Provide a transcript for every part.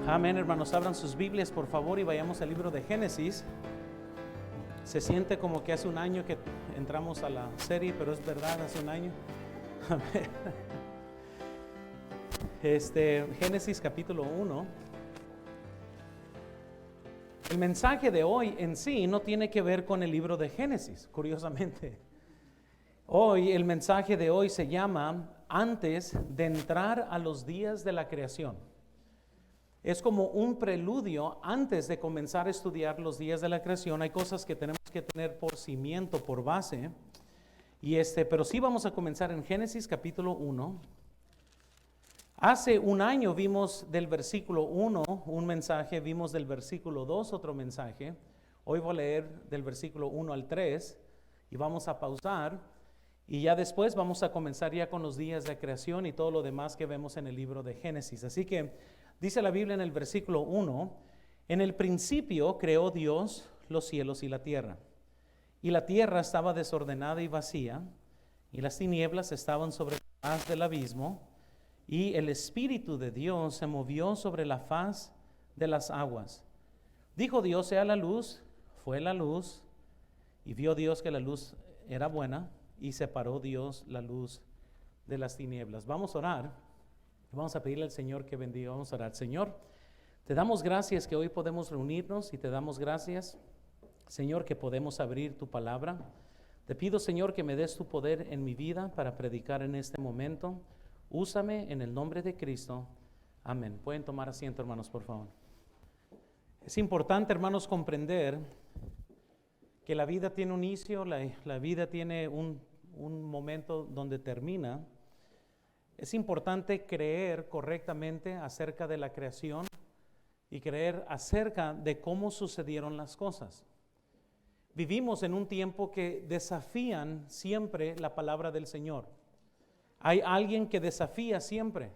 Amén, hermanos, abran sus Biblias por favor y vayamos al libro de Génesis. Se siente como que hace un año que entramos a la serie, pero es verdad, hace un año. Amén. Génesis capítulo 1. El mensaje de hoy en sí no tiene que ver con el libro de Génesis, curiosamente. Hoy, el mensaje de hoy se llama Antes de entrar a los días de la creación. Es como un preludio antes de comenzar a estudiar los días de la creación. Hay cosas que tenemos que tener por cimiento, por base. Pero sí vamos a comenzar en Génesis capítulo 1. Hace un año vimos del versículo 1 un mensaje, vimos del versículo 2 otro mensaje. Hoy voy a leer del versículo 1 al 3 y vamos a pausar. Y ya después vamos a comenzar ya con los días de creación y todo lo demás que vemos en el libro de Génesis. Así que dice la Biblia en el versículo 1, en el principio creó Dios los cielos y la tierra. Y la tierra estaba desordenada y vacía, y las tinieblas estaban sobre la faz del abismo, y el Espíritu de Dios se movió sobre la faz de las aguas. Dijo Dios, sea la luz, fue la luz, y vio Dios que la luz era buena, y separó Dios la luz de las tinieblas. Vamos a orar. Vamos a pedirle al Señor que bendiga. Vamos a orar. Señor, te damos gracias que hoy podemos reunirnos y te damos gracias, Señor, que podemos abrir tu palabra. Te pido, Señor, que me des tu poder en mi vida para predicar en este momento. Úsame en el nombre de Cristo. Amén. Pueden tomar asiento, hermanos, por favor. Es importante, hermanos, comprender que la vida tiene un inicio, la vida tiene un momento donde termina. Es importante creer correctamente acerca de la creación y creer acerca de cómo sucedieron las cosas. Vivimos en un tiempo que desafían siempre la palabra del Señor. Hay alguien que desafía siempre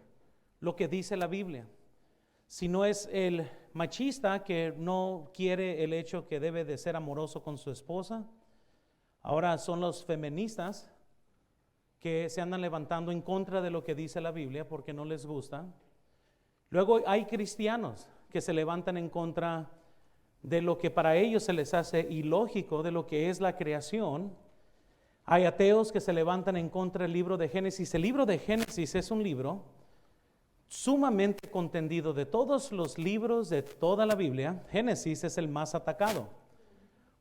lo que dice la Biblia. Si no es el machista que no quiere el hecho que debe de ser amoroso con su esposa, ahora son los feministas que se andan levantando en contra de lo que dice la Biblia porque no les gusta. Luego hay cristianos que se levantan en contra de lo que para ellos se les hace ilógico, de lo que es la creación. Hay ateos que se levantan en contra del libro de Génesis. El libro de Génesis es un libro sumamente contendido. De todos los libros de toda la Biblia, Génesis es el más atacado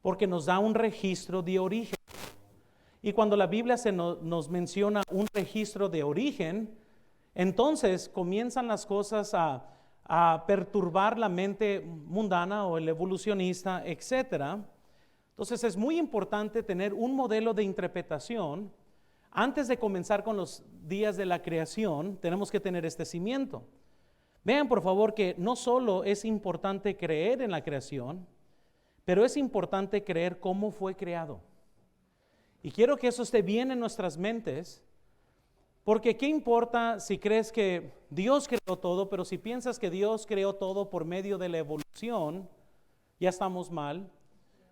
porque nos da un registro de origen. Y cuando la Biblia nos menciona un registro de origen, entonces comienzan las cosas a perturbar la mente mundana o el evolucionista, etc. Entonces es muy importante tener un modelo de interpretación. Antes de comenzar con los días de la creación, tenemos que tener este cimiento. Vean por favor que no solo es importante creer en la creación, pero es importante creer cómo fue creado. Y quiero que eso esté bien en nuestras mentes, porque ¿qué importa si crees que Dios creó todo, pero si piensas que Dios creó todo por medio de la evolución, ya estamos mal?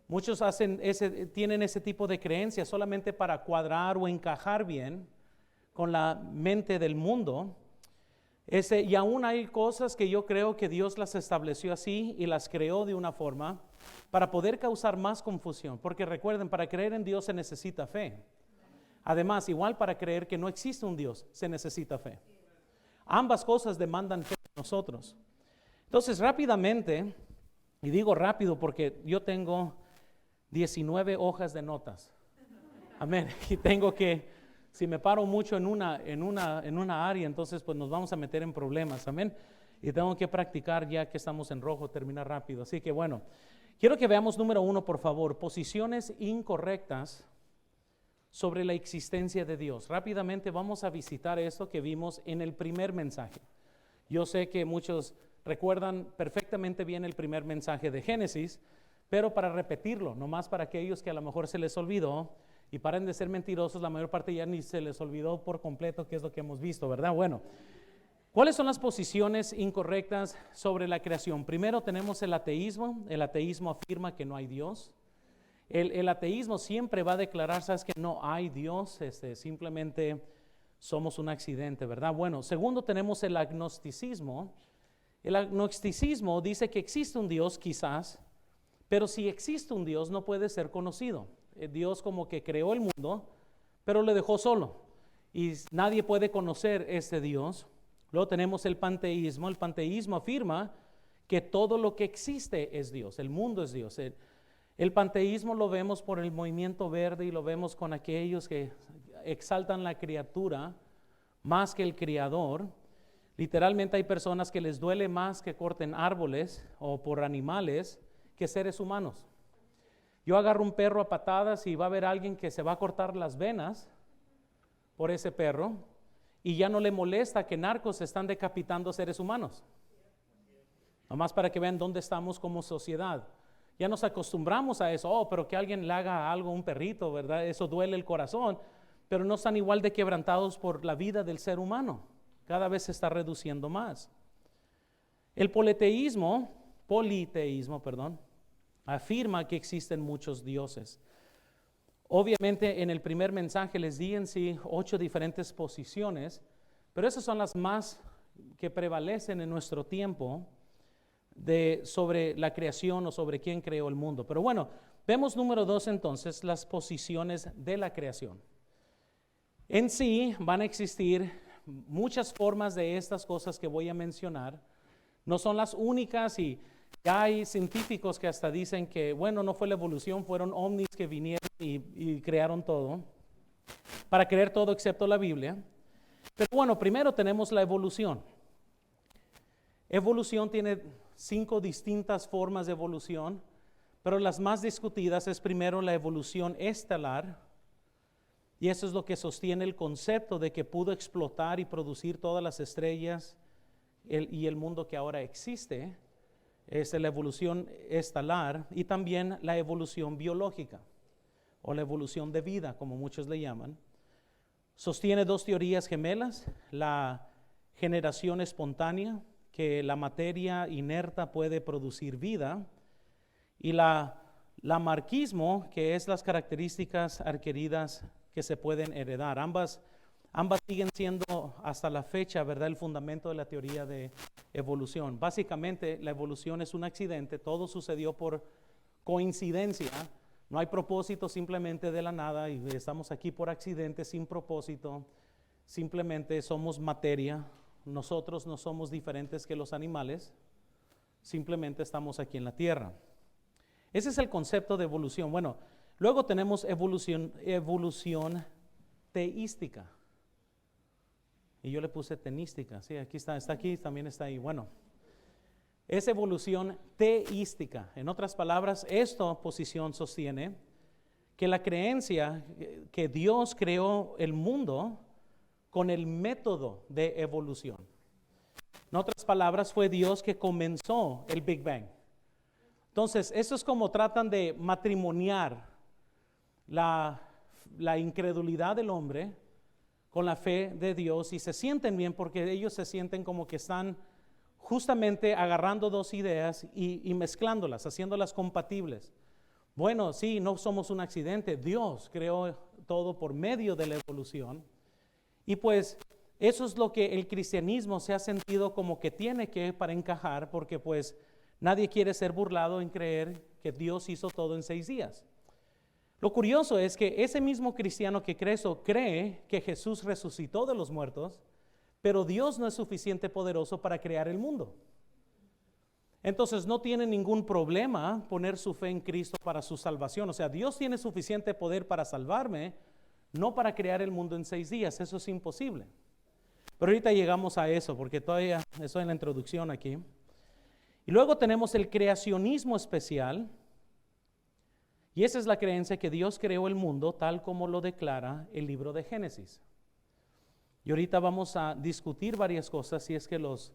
Muchos tienen ese tipo de creencias solamente para cuadrar o encajar bien con la mente del mundo. Y aún hay cosas que yo creo que Dios las estableció así y las creó de una forma para poder causar más confusión, porque recuerden, para creer en Dios se necesita fe. Además, igual para creer que no existe un Dios, se necesita fe. Ambas cosas demandan fe de nosotros. Entonces, rápidamente, y digo rápido porque yo tengo 19 hojas de notas. Amén. Y tengo que, si me paro mucho en una área, entonces pues nos vamos a meter en problemas. Amén. Y tengo que practicar ya que estamos en rojo, terminar rápido. Así que bueno. Quiero que veamos número 1, por favor, posiciones incorrectas sobre la existencia de Dios. Rápidamente vamos a visitar esto que vimos en el primer mensaje. Yo sé que muchos recuerdan perfectamente bien el primer mensaje de Génesis, pero para repetirlo, nomás para aquellos que a lo mejor se les olvidó y paren de ser mentirosos, la mayor parte ya ni se les olvidó por completo qué es lo que hemos visto, ¿verdad? Bueno. ¿Cuáles son las posiciones incorrectas sobre la creación? Primero tenemos el ateísmo. El ateísmo afirma que no hay Dios. El ateísmo siempre va a declarar, ¿sabes? Que no hay Dios, simplemente somos un accidente, ¿verdad? Bueno, segundo tenemos el agnosticismo. El agnosticismo dice que existe un Dios quizás, pero si existe un Dios no puede ser conocido. Dios como que creó el mundo, pero le dejó solo y nadie puede conocer este Dios. Luego tenemos el panteísmo. El panteísmo afirma que todo lo que existe es Dios, el mundo es Dios. El panteísmo lo vemos por el movimiento verde y lo vemos con aquellos que exaltan la criatura más que el Creador. Literalmente hay personas que les duele más que corten árboles o por animales que seres humanos. Yo agarro un perro a patadas y va a haber alguien que se va a cortar las venas por ese perro y ya no le molesta que narcos están decapitando seres humanos. Nomás para que vean dónde estamos como sociedad. Ya nos acostumbramos a eso. Pero que alguien le haga algo a un perrito, ¿verdad? Eso duele el corazón. Pero no están igual de quebrantados por la vida del ser humano. Cada vez se está reduciendo más. El politeísmo, afirma que existen muchos dioses. Obviamente en el primer mensaje les di en sí 8 diferentes posiciones, pero esas son las más que prevalecen en nuestro tiempo sobre la creación o sobre quién creó el mundo. Pero bueno, vemos número 2 entonces, las posiciones de la creación. En sí van a existir muchas formas de estas cosas que voy a mencionar. No son las únicas y ya hay científicos que hasta dicen que, bueno, no fue la evolución, fueron ovnis que vinieron y crearon todo, para creer todo excepto la Biblia. Pero bueno, primero tenemos la evolución. Evolución tiene 5 distintas formas de evolución, pero las más discutidas es primero la evolución estelar, y eso es lo que sostiene el concepto de que pudo explotar y producir todas las estrellas y el mundo que ahora existe. Es la evolución estelar y también la evolución biológica o la evolución de vida, como muchos le llaman. Sostiene 2 teorías gemelas: la generación espontánea, que la materia inerta puede producir vida, y la lamarquismo, que es las características adquiridas que se pueden heredar. Ambas siguen siendo hasta la fecha, ¿verdad?, el fundamento de la teoría de evolución. Básicamente, la evolución es un accidente, todo sucedió por coincidencia, no hay propósito, simplemente de la nada, y estamos aquí por accidente, sin propósito, simplemente somos materia. Nosotros no somos diferentes que los animales, simplemente estamos aquí en la tierra. Ese es el concepto de evolución. Bueno, luego tenemos evolución teística. Y yo le puse teística, sí, aquí está aquí, también está ahí. Bueno, es evolución teística. En otras palabras, esta posición sostiene que la creencia que Dios creó el mundo con el método de evolución. En otras palabras, fue Dios que comenzó el Big Bang. Entonces, eso es como tratan de matrimoniar la incredulidad del hombre con la fe de Dios, y se sienten bien porque ellos se sienten como que están justamente agarrando 2 ideas y mezclándolas, haciéndolas compatibles. Bueno, sí, no somos un accidente, Dios creó todo por medio de la evolución, y pues eso es lo que el cristianismo se ha sentido como que tiene que para encajar, porque pues nadie quiere ser burlado en creer que Dios hizo todo en 6 días. Lo curioso es que ese mismo cristiano que cree eso, cree que Jesús resucitó de los muertos, pero Dios no es suficiente poderoso para crear el mundo. Entonces no tiene ningún problema poner su fe en Cristo para su salvación. O sea, Dios tiene suficiente poder para salvarme, no para crear el mundo en 6 días. Eso es imposible. Pero ahorita llegamos a eso, porque todavía estoy en la introducción aquí. Y luego tenemos el creacionismo especial. Y esa es la creencia que Dios creó el mundo tal como lo declara el libro de Génesis. Y ahorita vamos a discutir varias cosas, si es que los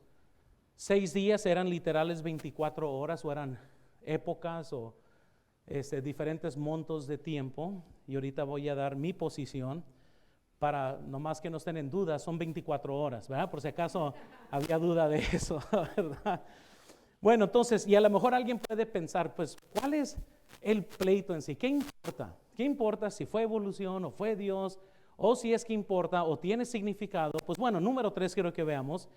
6 días eran literales 24 horas o eran épocas o diferentes montos de tiempo. Y ahorita voy a dar mi posición para, nomás que no estén en duda, son 24 horas, ¿verdad? Por si acaso había duda de eso, ¿verdad? Bueno, entonces, y a lo mejor alguien puede pensar, pues, ¿cuál es el pleito en sí? ¿Qué importa? ¿Qué importa si fue evolución o fue Dios? O si es que importa o tiene significado. Pues bueno, número 3 quiero que veamos.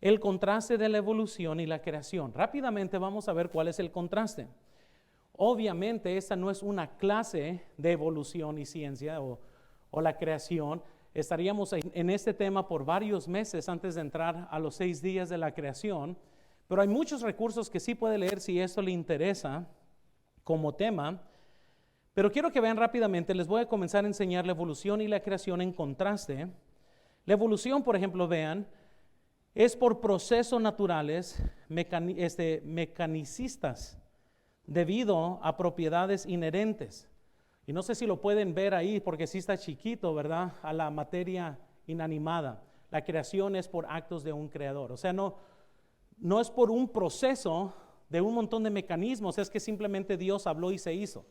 El contraste de la evolución y la creación. Rápidamente vamos a ver cuál es el contraste. Obviamente esta no es una clase de evolución y ciencia o la creación. Estaríamos en este tema por varios meses antes de entrar a los 6 días de la creación, pero hay muchos recursos que sí puede leer si esto le interesa como tema. Pero quiero que vean rápidamente, les voy a comenzar a enseñar la evolución y la creación en contraste. La evolución, por ejemplo, vean, es por procesos naturales mecanicistas debido a propiedades inherentes. Y no sé si lo pueden ver ahí porque sí está chiquito, ¿verdad? A la materia inanimada. La creación es por actos de un creador. O sea, no es por un proceso de un montón de mecanismos, es que simplemente Dios habló y se hizo.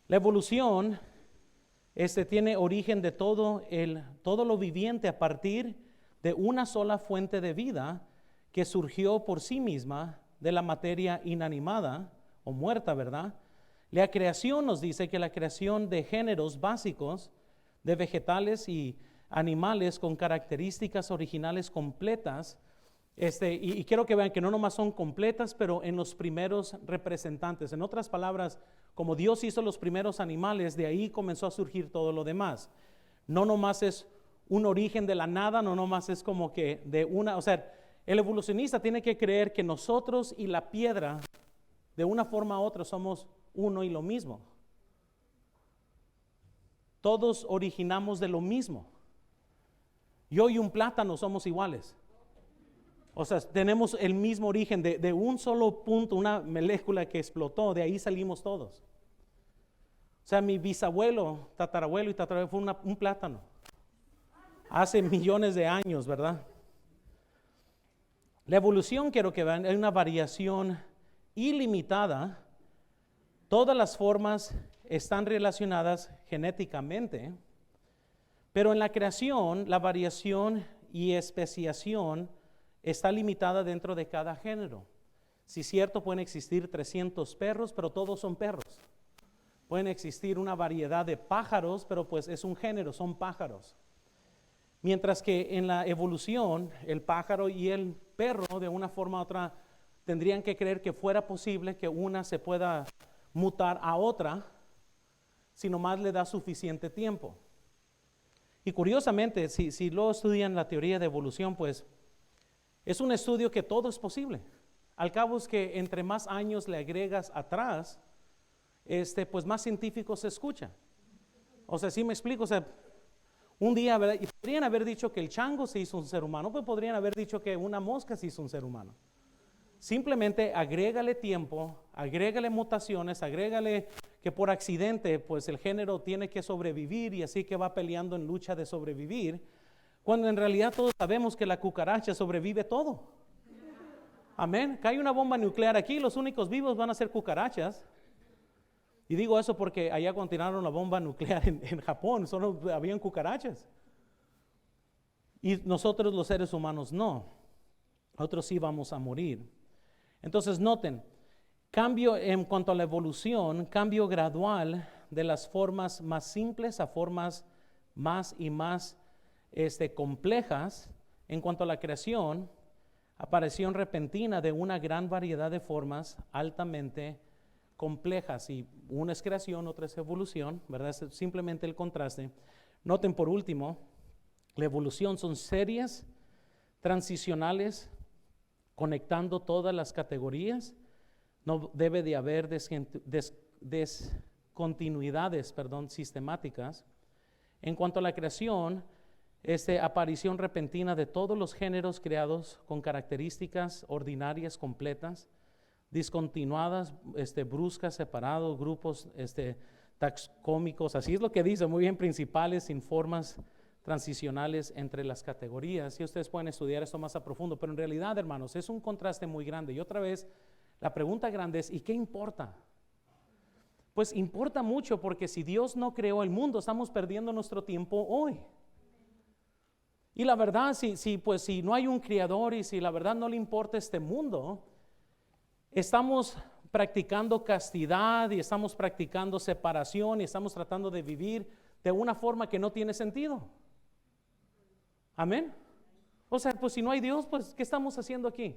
La evolución tiene origen de todo lo viviente a partir de una sola fuente de vida que surgió por sí misma de la materia inanimada o muerta, ¿verdad? La creación nos dice que la creación de géneros básicos de vegetales y animales con características originales completas, y quiero que vean que no nomás son completas, pero en los primeros representantes. En otras palabras, como Dios hizo los primeros animales, de ahí comenzó a surgir todo lo demás. No nomás es un origen de la nada, no nomás es como que o sea, el evolucionista tiene que creer que nosotros y la piedra, de una forma u otra, somos uno y lo mismo. Todos originamos de lo mismo. Yo y un plátano somos iguales. O sea, tenemos el mismo origen de un solo punto, una molécula que explotó, de ahí salimos todos. O sea, mi bisabuelo, tatarabuelo y tatarabuelo fue un plátano. Hace millones de años, ¿verdad? La evolución, quiero que vean, es una variación ilimitada. Todas las formas están relacionadas genéticamente, pero en la creación, la variación y especiación está limitada dentro de cada género. Si es cierto, pueden existir 300 perros, pero todos son perros. Pueden existir una variedad de pájaros, pero pues es un género, son pájaros. Mientras que en la evolución, el pájaro y el perro, de una forma u otra, tendrían que creer que fuera posible que una se pueda mutar a otra, si nomás le da suficiente tiempo. Y curiosamente, si lo estudian la teoría de evolución, pues es un estudio que todo es posible. Al cabo es que entre más años le agregas atrás, pues más científicos se escuchan. O sea, ¿sí me explico? O sea, un día, ¿verdad? Y podrían haber dicho que el chango se hizo un ser humano, pues podrían haber dicho que una mosca se hizo un ser humano. Simplemente agrégale tiempo, agrégale mutaciones, agrégale que por accidente, pues el género tiene que sobrevivir y así que va peleando en lucha de sobrevivir, cuando en realidad todos sabemos que la cucaracha sobrevive todo. Amén. Cae una bomba nuclear aquí, los únicos vivos van a ser cucarachas. Y digo eso porque allá cuando tiraron la bomba nuclear en Japón, solo habían cucarachas. Y nosotros los seres humanos no. Nosotros sí vamos a morir. Entonces noten, cambio en cuanto a la evolución, cambio gradual de las formas más simples a formas más y más complejas. En cuanto a la creación, aparición repentina de una gran variedad de formas altamente complejas, y una es creación, otra es evolución, ¿verdad? Es simplemente el contraste. Noten por último, la evolución son series transicionales conectando todas las categorías. No debe de haber descontinuidades, sistemáticas. En cuanto a la creación, aparición repentina de todos los géneros creados con características ordinarias completas, discontinuadas, bruscas, separados, grupos taxómicos, así es lo que dice, muy bien, principales, sin formas transicionales entre las categorías. Y ustedes pueden estudiar esto más a profundo, pero en realidad, hermanos, es un contraste muy grande. Y otra vez, la pregunta grande es, ¿y qué importa? Pues importa mucho, porque si Dios no creó el mundo, estamos perdiendo nuestro tiempo hoy. Y la verdad, si no hay un creador y si la verdad no le importa este mundo, estamos practicando castidad y estamos practicando separación y estamos tratando de vivir de una forma que no tiene sentido. Amén. O sea, pues si no hay Dios, pues ¿qué estamos haciendo aquí?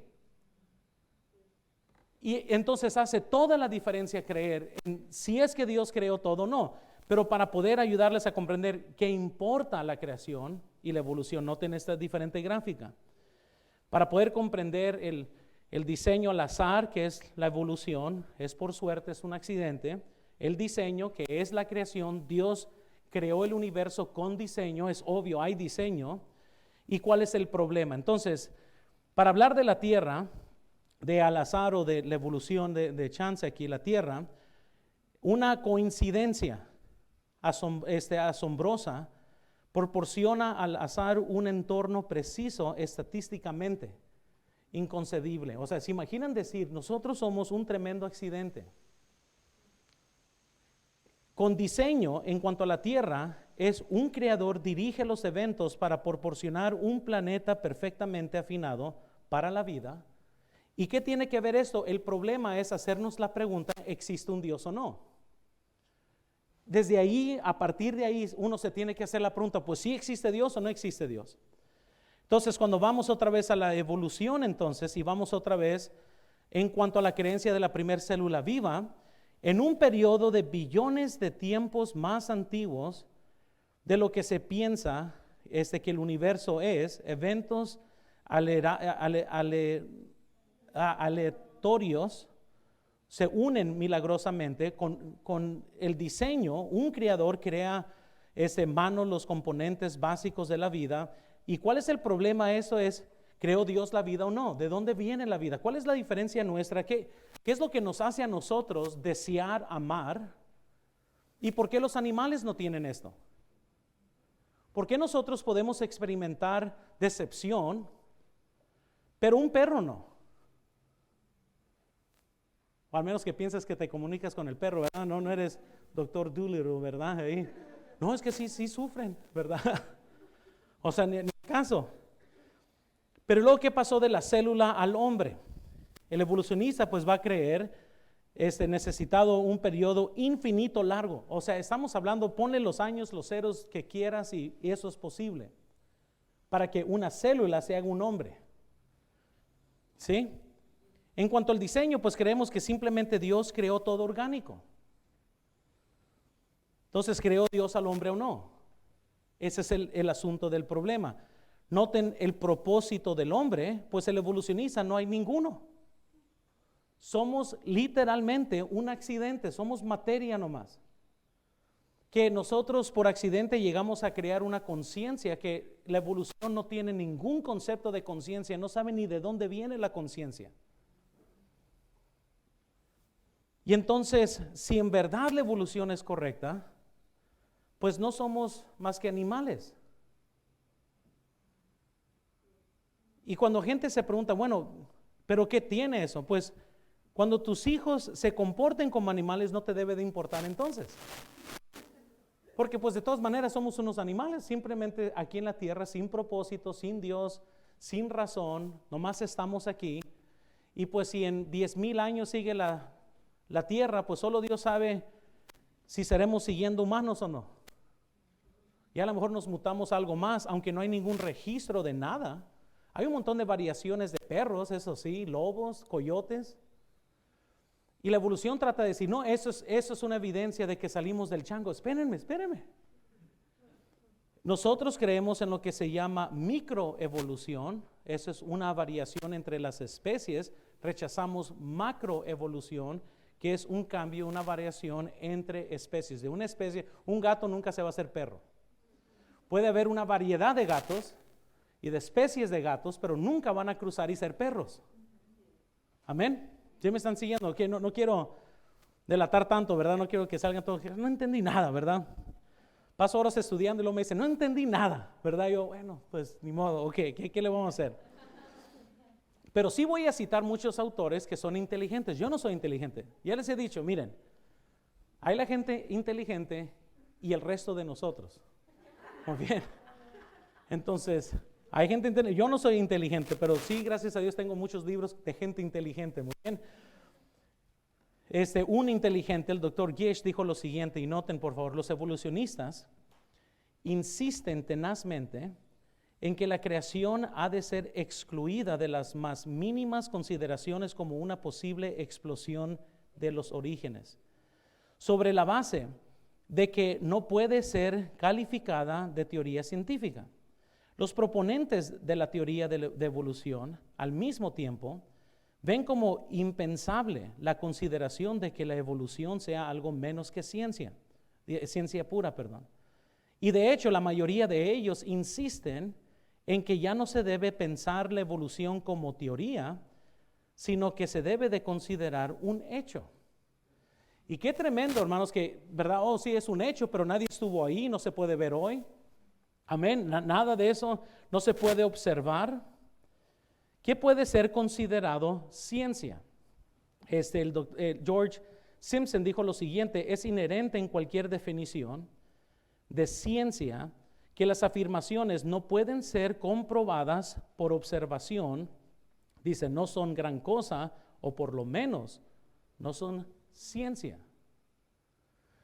Y entonces hace toda la diferencia creer en si es que Dios creó todo o no. Pero para poder ayudarles a comprender qué importa la creación y la evolución, noten esta diferente gráfica. Para poder comprender el diseño al azar, que es la evolución, es por suerte, es un accidente. El diseño, que es la creación, Dios creó el universo con diseño, es obvio, hay diseño. ¿Y cuál es el problema? Entonces, para hablar de la Tierra, de al azar o de la evolución de chance aquí, la Tierra, una coincidencia asombrosa proporciona al azar un entorno preciso estadísticamente, inconcebible. O sea, ¿se imaginan decir, nosotros somos un tremendo accidente? Con diseño, en cuanto a la Tierra, es un creador dirige los eventos para proporcionar un planeta perfectamente afinado para la vida. ¿Y qué tiene que ver esto? El problema es hacernos la pregunta, ¿existe un Dios o no? Desde ahí, a partir de ahí, uno se tiene que hacer la pregunta, pues ¿sí existe Dios o no existe Dios? Entonces, cuando vamos otra vez a la evolución, entonces, y vamos otra vez en cuanto a la creencia de la primera célula viva, en un periodo de billones de tiempos más antiguos de lo que se piensa que el universo es, eventos aleatorios se unen milagrosamente con el diseño. Un creador crea manos los componentes básicos de la vida. ¿Y cuál es el problema? Eso es, ¿creó Dios la vida o no? ¿De dónde viene la vida? ¿Cuál es la diferencia nuestra? ¿Qué es lo que nos hace a nosotros desear amar? ¿Y por qué los animales no tienen esto? ¿Por qué nosotros podemos experimentar decepción, pero un perro no? O al menos que pienses que te comunicas con el perro, ¿verdad? No eres Dr. Dolittle, ¿verdad? Ahí. No, es que sí sufren, ¿verdad? O sea, ni el caso. Pero luego, ¿qué pasó de la célula al hombre? El evolucionista pues va a creer necesitado un periodo infinito largo. O sea, estamos hablando, ponle los años, los ceros que quieras y eso es posible. Para que una célula se haga un hombre. ¿Sí? En cuanto al diseño, pues creemos que simplemente Dios creó todo orgánico. Entonces, ¿creó Dios al hombre o no? Ese es el asunto del problema. Noten el propósito del hombre, pues el evolucionista no hay ninguno. Somos literalmente un accidente, somos materia nomás. Que nosotros por accidente llegamos a crear una conciencia, que la evolución no tiene ningún concepto de conciencia, no sabe ni de dónde viene la conciencia. Y entonces, si en verdad la evolución es correcta, pues no somos más que animales. Y cuando gente se pregunta, bueno, ¿pero qué tiene eso? Pues cuando tus hijos se comporten como animales no te debe de importar entonces. Porque pues de todas maneras somos unos animales, simplemente aquí en la tierra, sin propósito, sin Dios, sin razón, nomás estamos aquí. Y pues si en 10,000 años sigue la tierra, pues solo Dios sabe si seremos siguiendo humanos o no. Y a lo mejor nos mutamos algo más, aunque no hay ningún registro de nada. Hay un montón de variaciones de perros, eso sí, lobos, coyotes. Y la evolución trata de decir, no, eso es una evidencia de que salimos del chango. Espérenme. Nosotros creemos en lo que se llama microevolución. Eso es una variación entre las especies. Rechazamos macroevolución, que es un cambio, una variación entre especies. De una especie, un gato nunca se va a hacer perro. Puede haber una variedad de gatos y de especies de gatos, pero nunca van a cruzar y ser perros. Amén. ¿Sí me están siguiendo? Que no quiero delatar tanto, ¿verdad? No quiero que salgan todos. No entendí nada, ¿verdad? Paso horas estudiando y luego me dicen, no entendí nada, ¿verdad? Yo, bueno, pues ni modo, ok, ¿qué le vamos a hacer? Pero sí voy a citar muchos autores que son inteligentes. Yo no soy inteligente. Ya les he dicho, miren, hay la gente inteligente y el resto de nosotros. Muy bien. Entonces, hay gente inteligente. Yo no soy inteligente, pero sí, gracias a Dios, tengo muchos libros de gente inteligente. Muy bien. Un inteligente, el doctor Gish, dijo lo siguiente, y noten por favor, los evolucionistas insisten tenazmente en que la creación ha de ser excluida de las más mínimas consideraciones como una posible explosión de los orígenes, sobre la base de que no puede ser calificada de teoría científica. Los proponentes de la teoría de evolución, al mismo tiempo, ven como impensable la consideración de que la evolución sea algo menos que ciencia pura, perdón. Y de hecho, la mayoría de ellos insisten en que ya no se debe pensar la evolución como teoría, sino que se debe de considerar un hecho. Y qué tremendo, hermanos, que, ¿verdad? Oh, sí, es un hecho, pero nadie estuvo ahí, no se puede ver hoy. Amén, nada de eso no se puede observar. ¿Qué puede ser considerado ciencia? George Simpson dijo lo siguiente: es inherente en cualquier definición de ciencia que las afirmaciones no pueden ser comprobadas por observación. Dice, no son gran cosa, o por lo menos no son ciencia.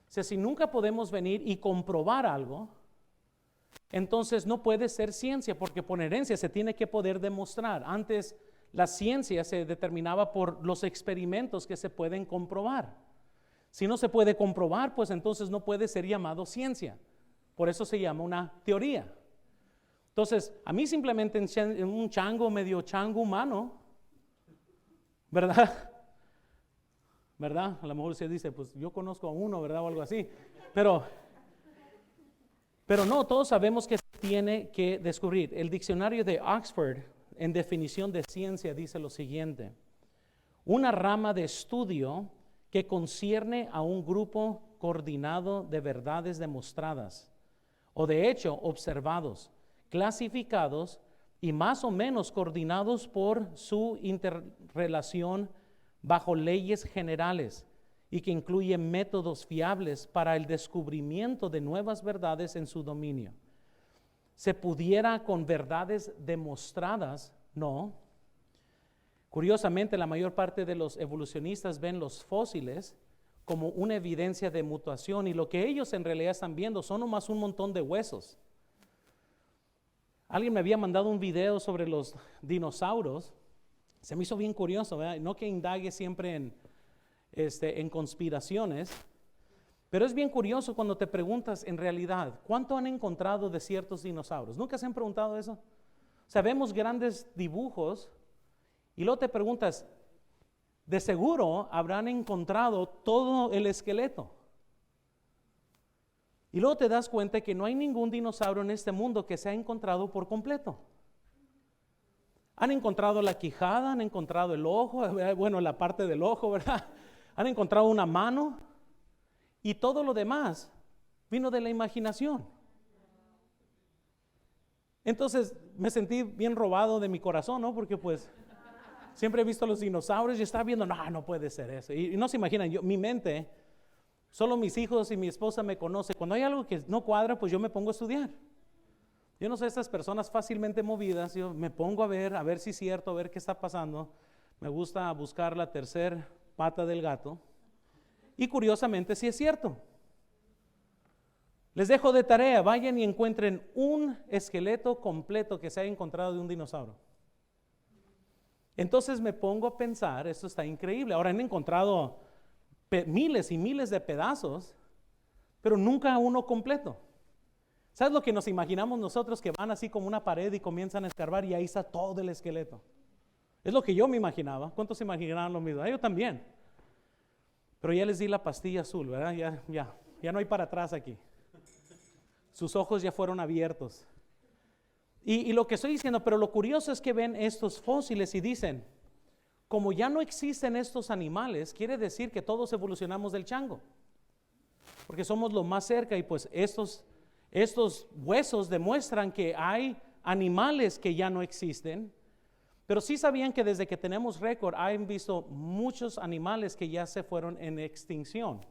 O sea, si nunca podemos venir y comprobar algo, entonces no puede ser ciencia, porque por herencia se tiene que poder demostrar. Antes la ciencia se determinaba por los experimentos que se pueden comprobar. Si no se puede comprobar, pues entonces no puede ser llamado ciencia. Por eso se llama una teoría. Entonces, a mí simplemente un chango, medio chango humano, ¿verdad? ¿Verdad? A lo mejor se dice, pues yo conozco a uno, ¿verdad? O algo así. Pero no, todos sabemos que se tiene que descubrir. El diccionario de Oxford, en definición de ciencia, dice lo siguiente: una rama de estudio que concierne a un grupo coordinado de verdades demostradas, o de hecho observados, clasificados y más o menos coordinados por su interrelación bajo leyes generales, y que incluye métodos fiables para el descubrimiento de nuevas verdades en su dominio. ¿Se pudiera con verdades demostradas? No. Curiosamente, la mayor parte de los evolucionistas ven los fósiles como una evidencia de mutación, y lo que ellos en realidad están viendo son nomás un montón de huesos. Alguien me había mandado un video sobre los dinosaurios. Se me hizo bien curioso, ¿verdad? No que indague siempre en conspiraciones, pero es bien curioso cuando te preguntas en realidad, ¿cuánto han encontrado de ciertos dinosaurios? ¿Nunca se han preguntado eso? O sea, vemos grandes dibujos y luego te preguntas, de seguro habrán encontrado todo el esqueleto. Y luego te das cuenta que no hay ningún dinosaurio en este mundo que se ha encontrado por completo. Han encontrado la quijada, han encontrado el ojo, bueno, la parte del ojo, ¿verdad? Han encontrado una mano, y todo lo demás vino de la imaginación. Entonces me sentí bien robado de mi corazón, ¿no? Porque pues siempre he visto a los dinosaurios y estaba viendo, no puede ser eso. Y no se imaginan, mi mente, solo mis hijos y mi esposa me conocen. Cuando hay algo que no cuadra, pues yo me pongo a estudiar. Yo no soy estas personas fácilmente movidas, yo me pongo a ver si es cierto, a ver qué está pasando. Me gusta buscar la tercera pata del gato. Y curiosamente sí es cierto. Les dejo de tarea, vayan y encuentren un esqueleto completo que se haya encontrado de un dinosaurio. Entonces me pongo a pensar, esto está increíble. Ahora han encontrado miles y miles de pedazos, pero nunca uno completo. ¿Sabes lo que nos imaginamos nosotros? Que van así como una pared y comienzan a escarbar y ahí está todo el esqueleto. Es lo que yo me imaginaba. ¿Cuántos se imaginaban lo mismo? Yo también. Pero ya les di la pastilla azul, ¿verdad? Ya no hay para atrás aquí. Sus ojos ya fueron abiertos. Y lo que estoy diciendo, pero lo curioso es que ven estos fósiles y dicen, como ya no existen estos animales, quiere decir que todos evolucionamos del chango. Porque somos lo más cerca y pues estos huesos demuestran que hay animales que ya no existen, pero sí sabían que desde que tenemos récord han visto muchos animales que ya se fueron en extinción.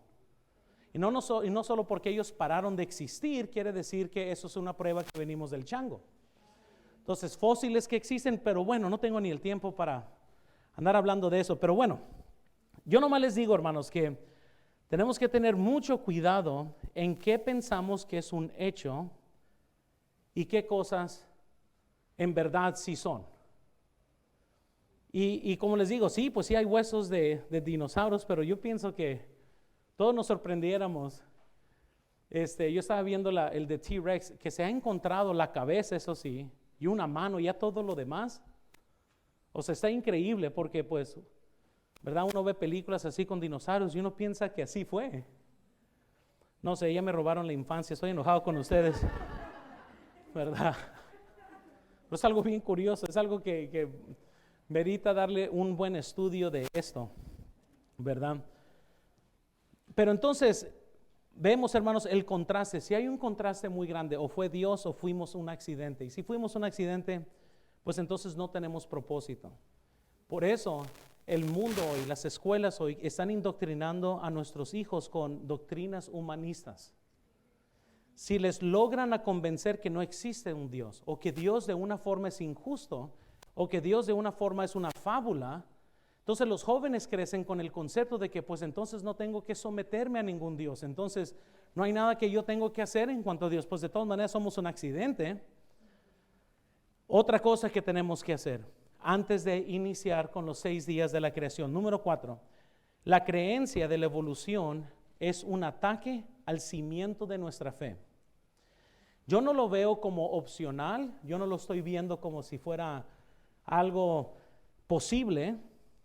Y no solo porque ellos pararon de existir, quiere decir que eso es una prueba que venimos del chango. Entonces, fósiles que existen, pero bueno, no tengo ni el tiempo para andar hablando de eso. Pero bueno, yo nomás les digo, hermanos, que tenemos que tener mucho cuidado en qué pensamos que es un hecho y qué cosas en verdad sí son. Y como les digo, sí, pues sí hay huesos de dinosaurios, pero yo pienso que todos nos sorprendiéramos. Yo estaba viendo el de T-Rex, que se ha encontrado la cabeza, eso sí, y una mano, y ya todo lo demás. O sea, está increíble porque pues, ¿verdad? Uno ve películas así con dinosaurios y uno piensa que así fue. No sé, ya me robaron la infancia, estoy enojado con ustedes, ¿verdad? Pero es algo bien curioso, es algo que merita darle un buen estudio de esto, ¿verdad? Pero entonces, vemos, hermanos, el contraste. Si hay un contraste muy grande, o fue Dios o fuimos un accidente. Y si fuimos un accidente, pues entonces no tenemos propósito. Por eso el mundo y las escuelas hoy están indoctrinando a nuestros hijos con doctrinas humanistas. Si les logran a convencer que no existe un Dios, o que Dios de una forma es injusto, o que Dios de una forma es una fábula, entonces los jóvenes crecen con el concepto de que pues entonces no tengo que someterme a ningún Dios, entonces no hay nada que yo tengo que hacer en cuanto a Dios, pues de todas maneras somos un accidente. Otra cosa que tenemos que hacer antes de iniciar con los 6 días de la creación. Número 4, la creencia de la evolución es un ataque al cimiento de nuestra fe. Yo no lo veo como opcional, yo no lo estoy viendo como si fuera algo posible,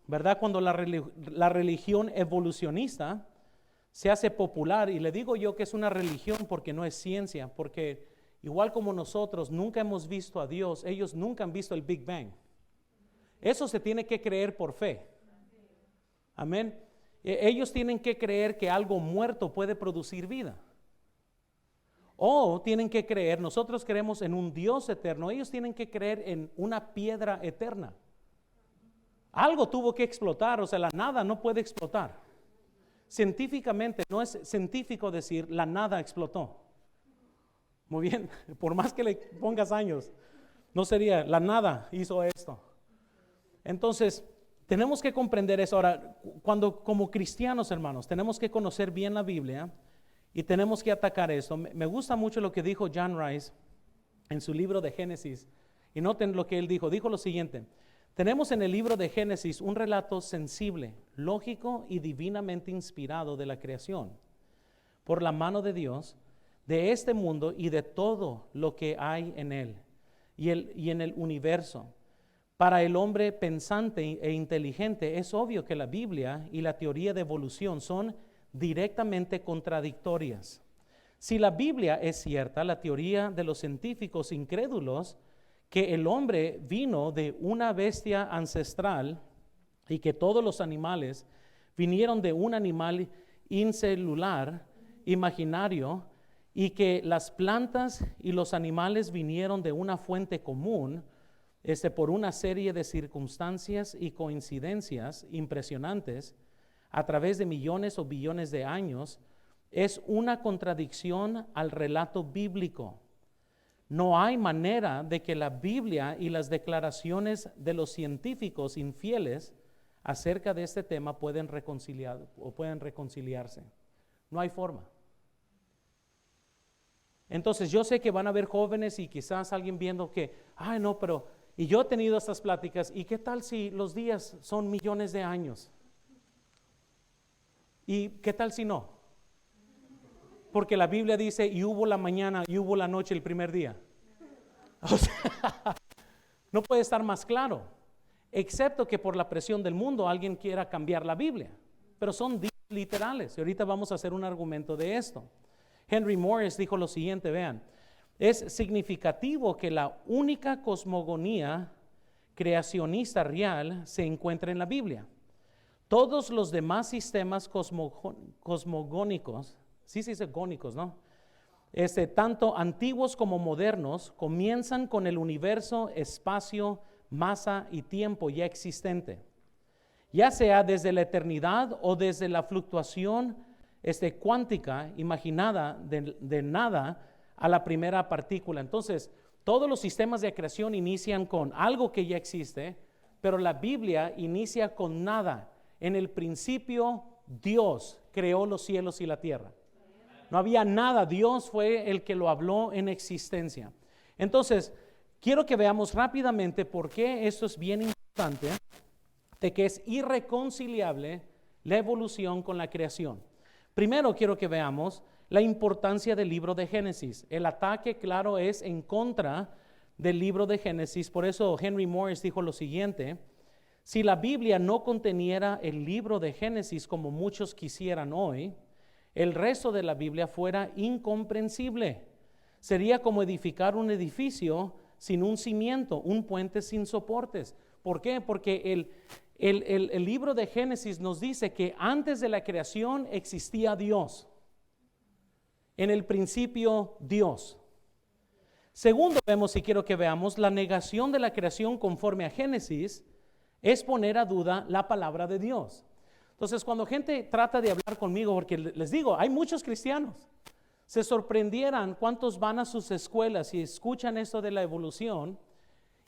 ¿verdad? Cuando la religión evolucionista se hace popular, y le digo yo que es una religión porque no es ciencia, porque igual como nosotros nunca hemos visto a Dios, ellos nunca han visto el Big Bang. Eso se tiene que creer por fe. Amén. Ellos tienen que creer que algo muerto puede producir vida. O tienen que creer, nosotros creemos en un Dios eterno, ellos tienen que creer en una piedra eterna. Algo tuvo que explotar, o sea, la nada no puede explotar. Científicamente no es científico decir la nada explotó. Muy bien, por más que le pongas años, no sería la nada hizo esto. Entonces, tenemos que comprender eso. Ahora, cuando como cristianos, hermanos, tenemos que conocer bien la Biblia y tenemos que atacar esto. Me gusta mucho lo que dijo John Rice en su libro de Génesis. Y noten lo que él dijo. Dijo lo siguiente: tenemos en el libro de Génesis un relato sensible, lógico y divinamente inspirado de la creación por la mano de Dios, de este mundo y de todo lo que hay en él y en el universo. Para el hombre pensante e inteligente es obvio que la Biblia y la teoría de evolución son directamente contradictorias. Si la Biblia es cierta, la teoría de los científicos incrédulos que el hombre vino de una bestia ancestral y que todos los animales vinieron de un animal incelular, imaginario, y que las plantas y los animales vinieron de una fuente común, por una serie de circunstancias y coincidencias impresionantes a través de millones o billones de años, es una contradicción al relato bíblico. No hay manera de que la Biblia y las declaraciones de los científicos infieles acerca de este tema pueden reconciliarse. No hay forma. Entonces yo sé que van a haber jóvenes y quizás alguien viendo que, ay no, pero, y yo he tenido estas pláticas, ¿y qué tal si los días son millones de años? ¿Y qué tal si no? Porque la Biblia dice, y hubo la mañana y hubo la noche el primer día. O sea, no puede estar más claro, excepto que por la presión del mundo alguien quiera cambiar la Biblia. Pero son días literales, y ahorita vamos a hacer un argumento de esto. Henry Morris dijo lo siguiente, vean, es significativo que la única cosmogonía creacionista real se encuentra en la Biblia. Todos los demás sistemas cosmogónicos, sí se dice gónicos, ¿no? Tanto antiguos como modernos, comienzan con el universo, espacio, masa y tiempo ya existente, ya sea desde la eternidad o desde la fluctuación cuántica imaginada de nada a la primera partícula. Entonces, todos los sistemas de creación inician con algo que ya existe, pero la Biblia inicia con nada. En el principio, Dios creó los cielos y la tierra. No había nada, Dios fue el que lo habló en existencia. Entonces, quiero que veamos rápidamente por qué esto es bien importante, de que es irreconciliable la evolución con la creación. Primero quiero que veamos la importancia del libro de Génesis. El ataque, claro, es en contra del libro de Génesis. Por eso Henry Morris dijo lo siguiente: si la Biblia no conteniera el libro de Génesis como muchos quisieran hoy, el resto de la Biblia fuera incomprensible. Sería como edificar un edificio sin un cimiento, un puente sin soportes. ¿Por qué? Porque el libro de Génesis nos dice que antes de la creación existía Dios. En el principio, Dios. Segundo, vemos, y quiero que veamos, la negación de la creación conforme a Génesis es poner a duda la palabra de Dios. Entonces, cuando gente trata de hablar conmigo, porque les digo, hay muchos cristianos, se sorprendieran cuántos van a sus escuelas y escuchan esto de la evolución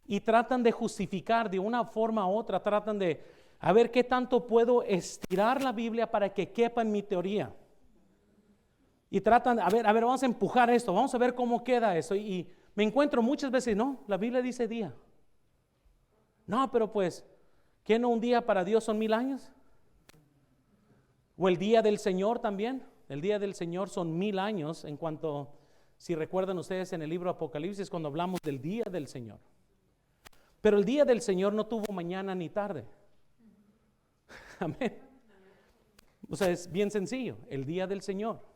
y tratan de justificar de una forma u otra, tratan de, a ver qué tanto puedo estirar la Biblia para que quepa en mi teoría. Y tratan, a ver, vamos a empujar esto, vamos a ver cómo queda eso. Y me encuentro muchas veces, no, la Biblia dice día. No, pero pues, ¿qué no un día para Dios son 1000 años? ¿O el día del Señor también? El día del Señor son 1000 años en cuanto, si recuerdan ustedes en el libro Apocalipsis, cuando hablamos del día del Señor. Pero el día del Señor no tuvo mañana ni tarde. Amén. O sea, es bien sencillo, el día del Señor.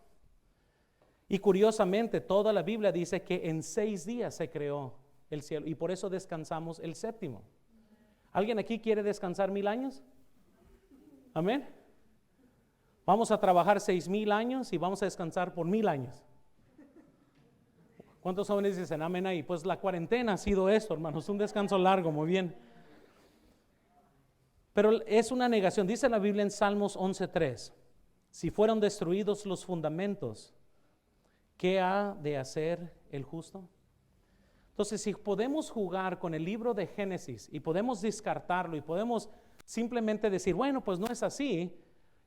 Y curiosamente, toda la Biblia dice que en 6 días se creó el cielo y por eso descansamos el séptimo. ¿Alguien aquí quiere descansar 1000 años? Amén. Vamos a trabajar 6000 años y vamos a descansar por 1000 años. ¿Cuántos jóvenes dicen amén ahí? Pues la cuarentena ha sido eso, hermanos, un descanso largo, muy bien. Pero es una negación. Dice la Biblia en Salmos 11:3, si fueron destruidos los fundamentos, ¿qué ha de hacer el justo? Entonces, si podemos jugar con el libro de Génesis y podemos descartarlo y podemos simplemente decir, bueno, pues no es así,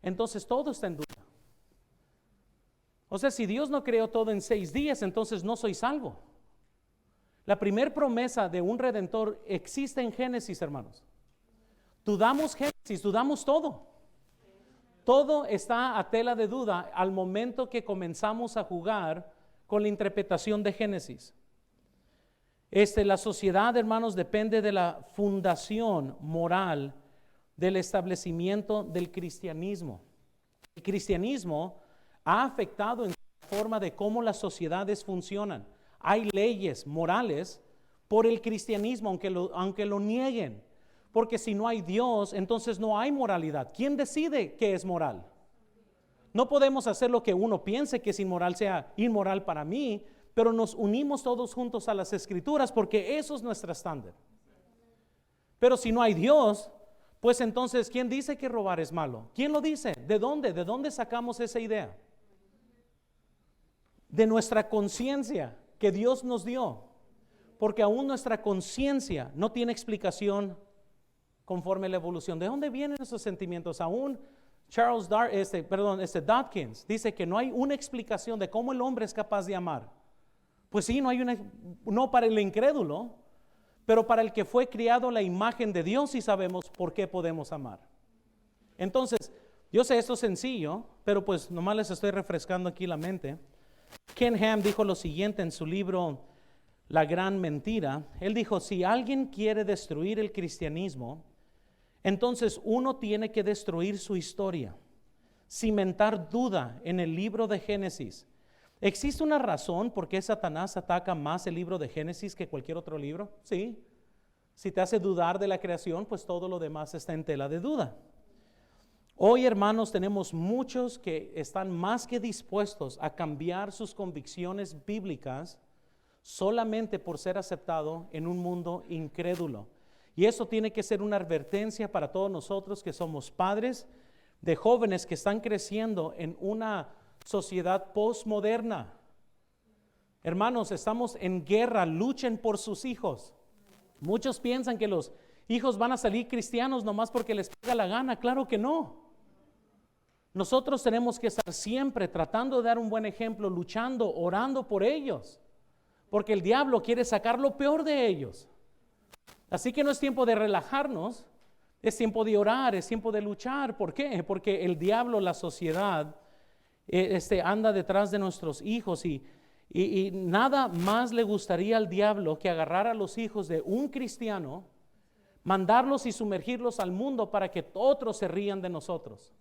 entonces todo está en duda. O sea, si Dios no creó todo en 6 días, entonces no soy salvo. La primera promesa de un redentor existe en Génesis, hermanos. Dudamos Génesis, dudamos todo. Todo está a tela de duda al momento que comenzamos a jugar con la interpretación de Génesis. La sociedad, hermanos, depende de la fundación moral del establecimiento del cristianismo. El cristianismo ha afectado en la forma de cómo las sociedades funcionan. Hay leyes morales por el cristianismo, aunque lo nieguen. Porque si no hay Dios, entonces no hay moralidad. ¿Quién decide qué es moral? No podemos hacer lo que uno piense que es inmoral sea inmoral para mí, pero nos unimos todos juntos a las Escrituras porque eso es nuestro estándar. Pero si no hay Dios, pues entonces, ¿quién dice que robar es malo? ¿Quién lo dice? ¿De dónde? ¿De dónde sacamos esa idea? De nuestra conciencia que Dios nos dio. Porque aún nuestra conciencia no tiene explicación conforme a la evolución. ¿De dónde vienen esos sentimientos? Aún Charles Dawkins dice que no hay una explicación de cómo el hombre es capaz de amar. Pues sí, no para el incrédulo, pero para el que fue criado la imagen de Dios sí sabemos por qué podemos amar. Entonces, yo sé esto es sencillo, pero pues nomás les estoy refrescando aquí la mente. Ken Ham dijo lo siguiente en su libro La Gran Mentira. Él dijo, si alguien quiere destruir el cristianismo, entonces uno tiene que destruir su historia, cimentar duda en el libro de Génesis. ¿Existe una razón por qué Satanás ataca más el libro de Génesis que cualquier otro libro? Sí. Si te hace dudar de la creación, pues todo lo demás está en tela de duda. Hoy, hermanos, tenemos muchos que están más que dispuestos a cambiar sus convicciones bíblicas solamente por ser aceptado en un mundo incrédulo. Y eso tiene que ser una advertencia para todos nosotros que somos padres de jóvenes que están creciendo en una sociedad postmoderna. Hermanos, estamos en guerra, luchen por sus hijos. Muchos piensan que los hijos van a salir cristianos nomás porque les pega la gana. Claro que no. Nosotros tenemos que estar siempre tratando de dar un buen ejemplo, luchando, orando por ellos. porque el diablo quiere sacar lo peor de ellos. Así que no es tiempo de relajarnos, es tiempo de orar, es tiempo de luchar. ¿Por qué? Porque el diablo, la sociedad, anda detrás de nuestros hijos y nada más le gustaría al diablo que agarrar a los hijos de un cristiano, mandarlos y sumergirlos al mundo para que otros se rían de nosotros.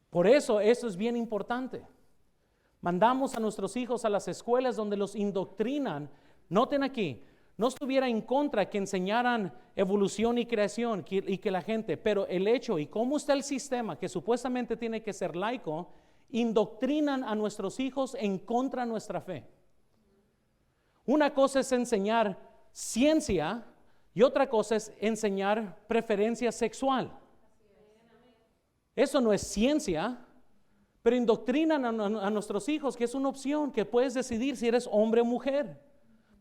Por eso es bien importante. Mandamos a nuestros hijos a las escuelas donde los indoctrinan. Noten aquí, no estuviera en contra que enseñaran evolución y creación y que la gente, pero el hecho y cómo está el sistema que supuestamente tiene que ser laico, indoctrinan a nuestros hijos en contra de nuestra fe. Una cosa es enseñar ciencia y otra cosa es enseñar preferencia sexual. Eso no es ciencia, pero indoctrinan a nuestros hijos que es una opción, que puedes decidir si eres hombre o mujer.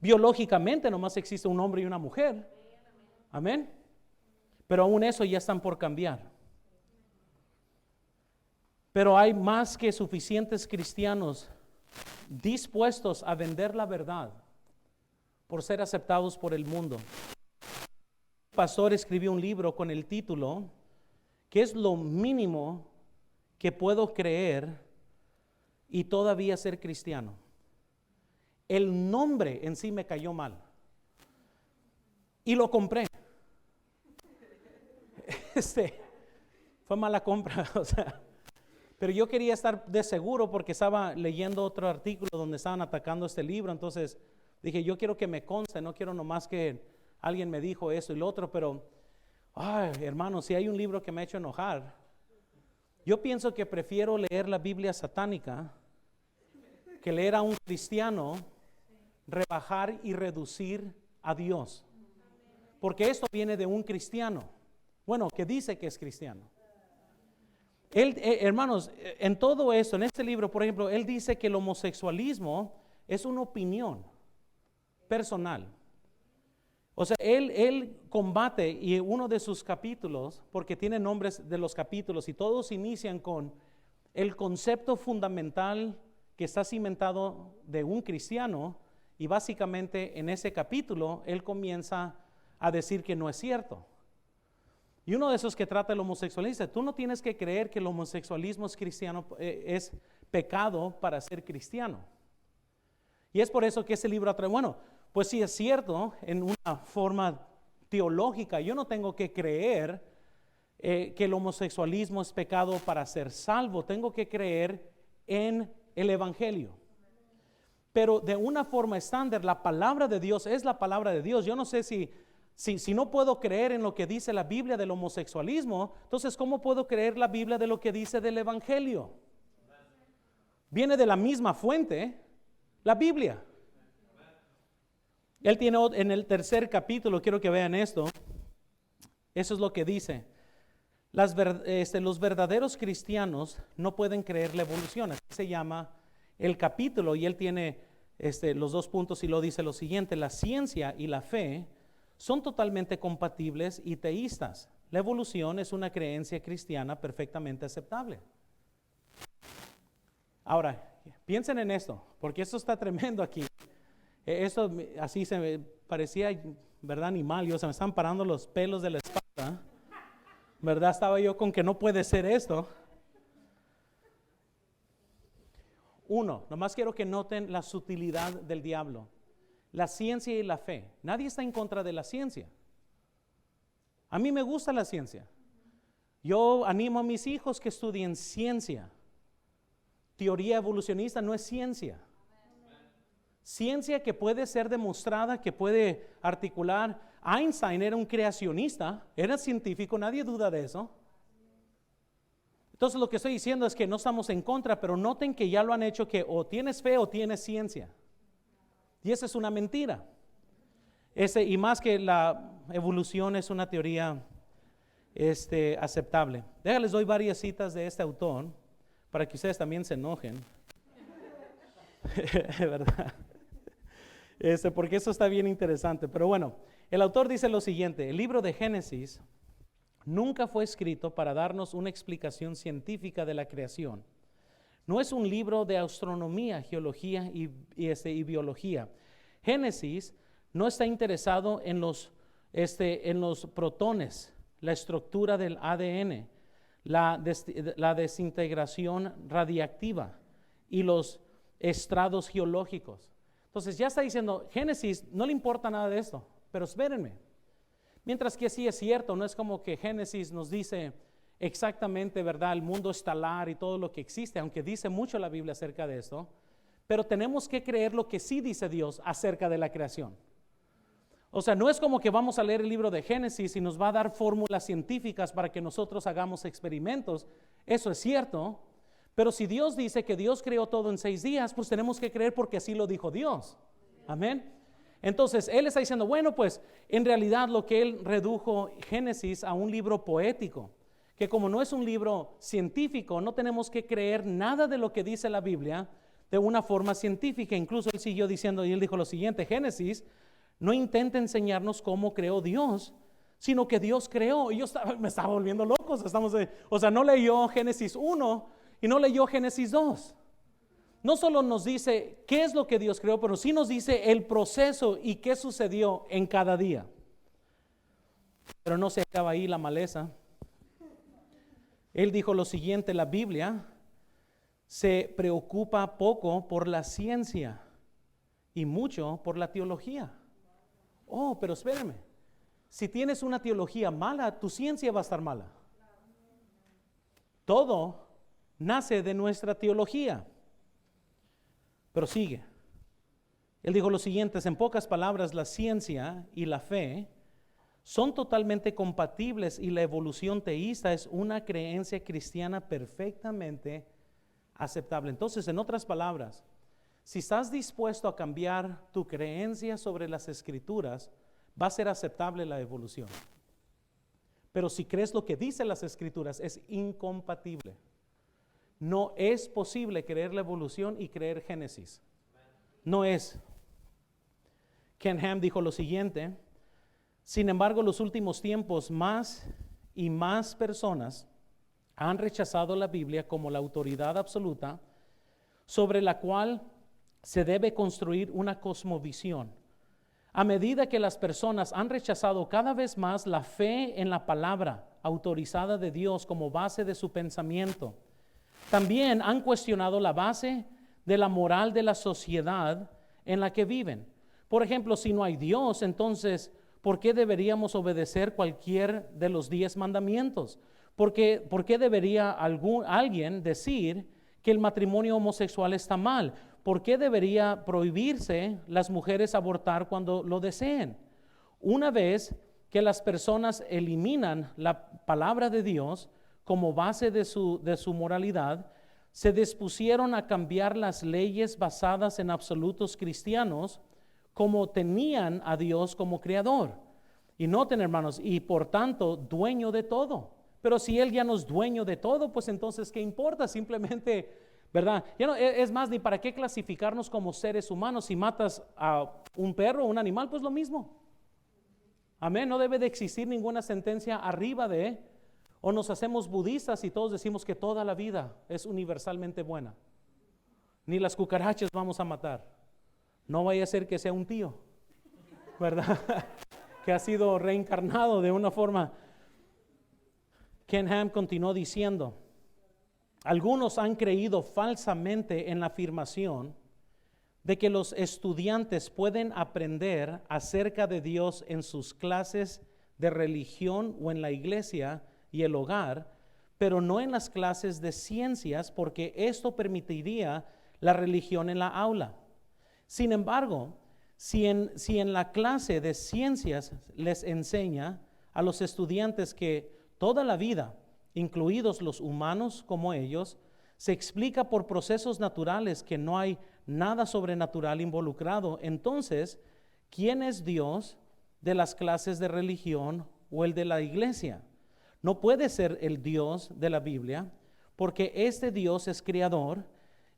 Biológicamente nomás existe un hombre y una mujer. Amén. Pero aún eso ya están por cambiar. Pero hay más que suficientes cristianos dispuestos a vender la verdad por ser aceptados por el mundo. Un pastor escribió un libro con el título ¿Qué es lo mínimo que puedo creer y todavía ser cristiano? El nombre en sí me cayó mal y lo compré. Fue mala compra, o sea, pero yo quería estar de seguro porque estaba leyendo otro artículo donde estaban atacando este libro, entonces dije, yo quiero que me conste, no quiero nomás que alguien me dijo eso y lo otro, pero, ay, hermano, si hay un libro que me ha hecho enojar, yo pienso que prefiero leer la Biblia satánica que leer a un cristiano rebajar y reducir a Dios, porque esto viene de un cristiano, bueno, que dice que es cristiano. Él, hermanos, en todo esto, en este libro, por ejemplo, él dice que el homosexualismo es una opinión personal. O sea, él combate, y uno de sus capítulos, porque tiene nombres de los capítulos, y todos inician con el concepto fundamental que está cimentado de un cristiano, y básicamente en ese capítulo, él comienza a decir que no es cierto. Y uno de esos que trata el homosexualismo, tú no tienes que creer que el homosexualismo es cristiano, es pecado para ser cristiano. Y es por eso que ese libro atrae, bueno, pues sí es cierto, en una forma teológica, yo no tengo que creer que el homosexualismo es pecado para ser salvo, tengo que creer en el Evangelio. Pero de una forma estándar, la palabra de Dios es la palabra de Dios. Yo no sé si no puedo creer en lo que dice la Biblia del homosexualismo, entonces ¿cómo puedo creer la Biblia de lo que dice del Evangelio? Viene de la misma fuente, la Biblia. Él tiene en el tercer capítulo, quiero que vean esto, eso es lo que dice. Los verdaderos cristianos no pueden creer la evolución, así se llama el capítulo, y él tiene los 2 puntos y lo dice lo siguiente: la ciencia y la fe son totalmente compatibles y teístas. La evolución es una creencia cristiana perfectamente aceptable. Ahora, piensen en esto, porque esto está tremendo aquí. Esto así se me parecía, ¿verdad? Animal, se me están parando los pelos de la espalda, ¿verdad? Estaba yo con que no puede ser esto. Uno, nomás quiero que noten la sutilidad del diablo. La ciencia y la fe. Nadie está en contra de la ciencia. A mí me gusta la ciencia. Yo animo a mis hijos que estudien ciencia. Teoría evolucionista no es ciencia. Ciencia que puede ser demostrada, que puede articular. Einstein era un creacionista, era científico, nadie duda de eso. Entonces lo que estoy diciendo es que no estamos en contra, pero noten que ya lo han hecho, que o tienes fe o tienes ciencia. Y esa es una mentira. Y más que la evolución es una teoría aceptable. Les doy varias citas de este autor para que ustedes también se enojen. ¿Verdad? Porque eso está bien interesante. Pero bueno, el autor dice lo siguiente: el libro de Génesis nunca fue escrito para darnos una explicación científica de la creación. No es un libro de astronomía, geología y biología. Génesis no está interesado en los protones, la estructura del ADN, la desintegración radiactiva y los estratos geológicos. Entonces ya está diciendo, Génesis no le importa nada de esto, pero espérenme. Mientras que sí es cierto, no es como que Génesis nos dice exactamente, ¿verdad?, el mundo estelar y todo lo que existe, aunque dice mucho la Biblia acerca de esto, pero tenemos que creer lo que sí dice Dios acerca de la creación. O sea, no es como que vamos a leer el libro de Génesis y nos va a dar fórmulas científicas para que nosotros hagamos experimentos. Eso es cierto, pero si Dios dice que Dios creó todo en 6 días, pues tenemos que creer porque así lo dijo Dios. Amén. Entonces, Él está diciendo, bueno, pues en realidad lo que Él redujo Génesis a un libro poético, que como no es un libro científico, no tenemos que creer nada de lo que dice la Biblia de una forma científica. Incluso Él siguió diciendo, y Él dijo lo siguiente, Génesis no intenta enseñarnos cómo creó Dios, sino que Dios creó. Y yo me estaba volviendo loco. O sea, no leyó Génesis 1 y no leyó Génesis 2. No solo nos dice qué es lo que Dios creó, pero sí nos dice el proceso y qué sucedió en cada día. Pero no se acaba ahí la maleza. Él dijo lo siguiente, la Biblia se preocupa poco por la ciencia y mucho por la teología. Oh, pero espérame, si tienes una teología mala, tu ciencia va a estar mala. Todo nace de nuestra teología. Pero sigue. Él dijo lo siguiente, en pocas palabras, la ciencia y la fe son totalmente compatibles y la evolución teísta es una creencia cristiana perfectamente aceptable. Entonces, en otras palabras, si estás dispuesto a cambiar tu creencia sobre las Escrituras, va a ser aceptable la evolución. Pero si crees lo que dicen las Escrituras, es incompatible. No es posible creer la evolución y creer Génesis. No es. Ken Ham dijo lo siguiente, sin embargo, los últimos tiempos más y más personas han rechazado la Biblia como la autoridad absoluta sobre la cual se debe construir una cosmovisión. A medida que las personas han rechazado cada vez más la fe en la palabra autorizada de Dios como base de su pensamiento, también han cuestionado la base de la moral de la sociedad en la que viven. Por ejemplo, si no hay Dios, entonces, ¿por qué deberíamos obedecer cualquier de los 10 mandamientos? ¿Por qué debería alguien decir que el matrimonio homosexual está mal? ¿Por qué debería prohibirse las mujeres abortar cuando lo deseen? Una vez que las personas eliminan la palabra de Dios como base de su moralidad, se dispusieron a cambiar las leyes basadas en absolutos cristianos como tenían a Dios como creador. Y noten, hermanos, y por tanto dueño de todo. Pero si Él ya no es dueño de todo, pues entonces, ¿qué importa? Simplemente, ¿verdad? Ya no, es más, ni para qué clasificarnos como seres humanos. Si matas a un perro o un animal, pues lo mismo. Amén, no debe de existir ninguna sentencia arriba de, o nos hacemos budistas y todos decimos que toda la vida es universalmente buena. Ni las cucarachas vamos a matar. No vaya a ser que sea un tío, ¿verdad? Que ha sido reencarnado de una forma. Ken Ham continuó diciendo, algunos han creído falsamente en la afirmación de que los estudiantes pueden aprender acerca de Dios en sus clases de religión o en la iglesia y el hogar, pero no en las clases de ciencias, porque esto permitiría la religión en la aula. Sin embargo, si en la clase de ciencias les enseña a los estudiantes que toda la vida, incluidos los humanos como ellos, se explica por procesos naturales, que no hay nada sobrenatural involucrado, entonces, ¿quién es Dios de las clases de religión o el de la iglesia? No puede ser el Dios de la Biblia, porque este Dios es creador,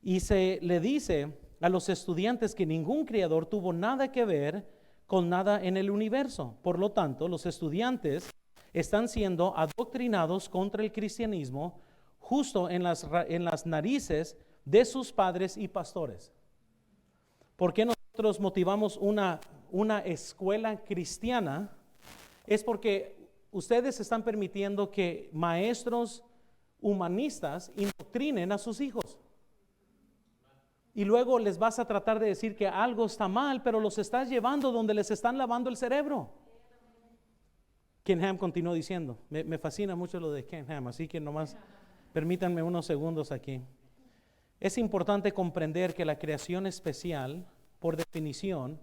y se le dice a los estudiantes que ningún creador tuvo nada que ver con nada en el universo. Por lo tanto, los estudiantes están siendo adoctrinados contra el cristianismo justo en las narices de sus padres y pastores. ¿Por qué nosotros motivamos una escuela cristiana? Es porque ustedes están permitiendo que maestros humanistas indoctrinen a sus hijos. Y luego les vas a tratar de decir que algo está mal, pero los estás llevando donde les están lavando el cerebro. Ken Ham continuó diciendo, me fascina mucho lo de Ken Ham, así que nomás permítanme unos segundos aquí. Es importante comprender que la creación especial, por definición,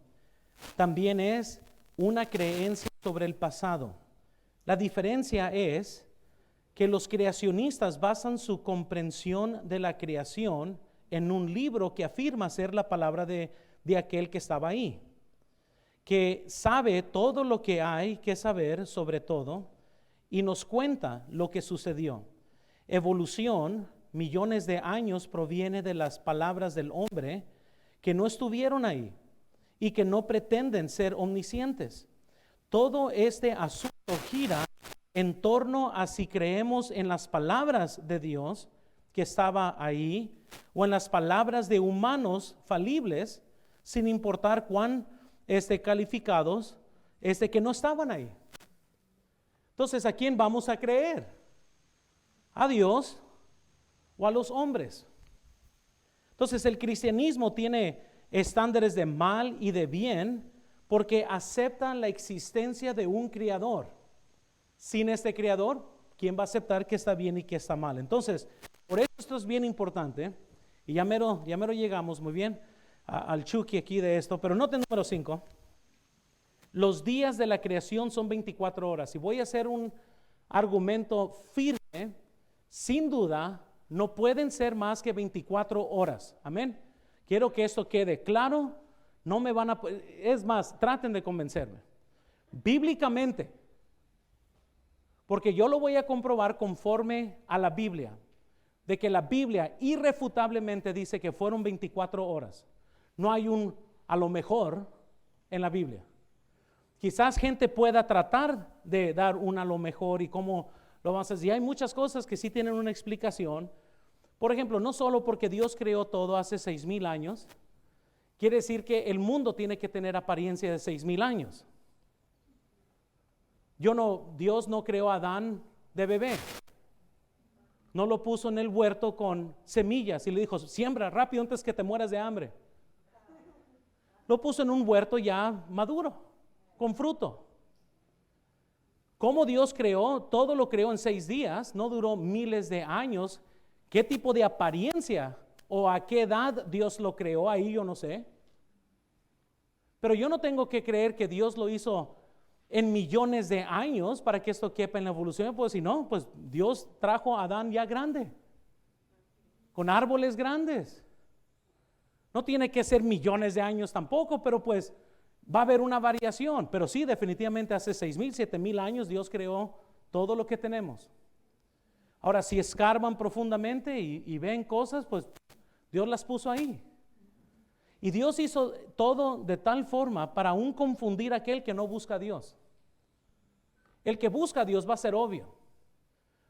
también es una creencia sobre el pasado. La diferencia es que los creacionistas basan su comprensión de la creación en un libro que afirma ser la palabra de aquel que estaba ahí, que sabe todo lo que hay que saber sobre todo y nos cuenta lo que sucedió. Evolución, millones de años, proviene de las palabras del hombre que no estuvieron ahí y que no pretenden ser omniscientes. Todo este asunto gira en torno a si creemos en las palabras de Dios que estaba ahí o en las palabras de humanos falibles, sin importar cuán calificados que no estaban ahí. Entonces, ¿a quién vamos a creer? ¿A Dios o a los hombres? Entonces, el cristianismo tiene estándares de mal y de bien porque aceptan la existencia de un creador. Sin este creador, ¿quién va a aceptar que está bien y que está mal? Entonces, por eso esto es bien importante, y ya mero llegamos muy bien al Chucky aquí de esto, pero noten número 5, los días de la creación son 24 horas, y voy a hacer un argumento firme, sin duda, no pueden ser más que 24 horas, amén. Quiero que esto quede claro, no me van a, es más, traten de convencerme, bíblicamente, porque yo lo voy a comprobar conforme a la Biblia, de que la Biblia irrefutablemente dice que fueron 24 horas. No hay un a lo mejor en la Biblia. Quizás gente pueda tratar de dar un a lo mejor y cómo lo vamos a hacer. Y hay muchas cosas que sí tienen una explicación. Por ejemplo, no solo porque Dios creó todo hace 6,000 años, quiere decir que el mundo tiene que tener apariencia de 6,000 años. Dios no creó a Adán de bebé. No lo puso en el huerto con semillas y le dijo, siembra rápido antes que te mueras de hambre. Lo puso en un huerto ya maduro, con fruto. ¿Cómo Dios creó? Todo lo creó en 6 días, no duró miles de años. ¿Qué tipo de apariencia o a qué edad Dios lo creó? Ahí yo no sé. Pero yo no tengo que creer que Dios lo hizo en millones de años para que esto quepa en la evolución. Pues si no, pues Dios trajo a Adán ya grande, con árboles grandes. No tiene que ser millones de años tampoco, pero pues va a haber una variación. Pero sí, definitivamente hace 6,000, 7,000 años Dios creó todo lo que tenemos. Ahora, si escarban profundamente y ven cosas, pues Dios las puso ahí. Y Dios hizo todo de tal forma para aún confundir a aquel que no busca a Dios. El que busca a Dios va a ser obvio,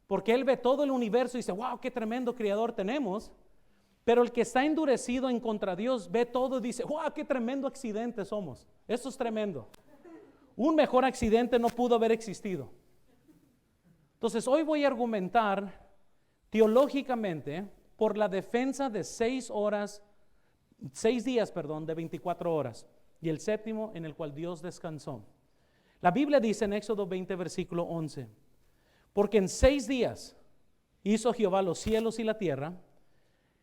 porque él ve todo el universo y dice, wow, qué tremendo creador tenemos. Pero el que está endurecido en contra de Dios ve todo y dice, wow, qué tremendo accidente somos. Esto es tremendo. Un mejor accidente no pudo haber existido. Entonces hoy voy a argumentar teológicamente por la defensa de 6 días de 24 horas y el séptimo en el cual Dios descansó. La Biblia dice en Éxodo 20 versículo 11, porque en 6 días hizo Jehová los cielos y la tierra,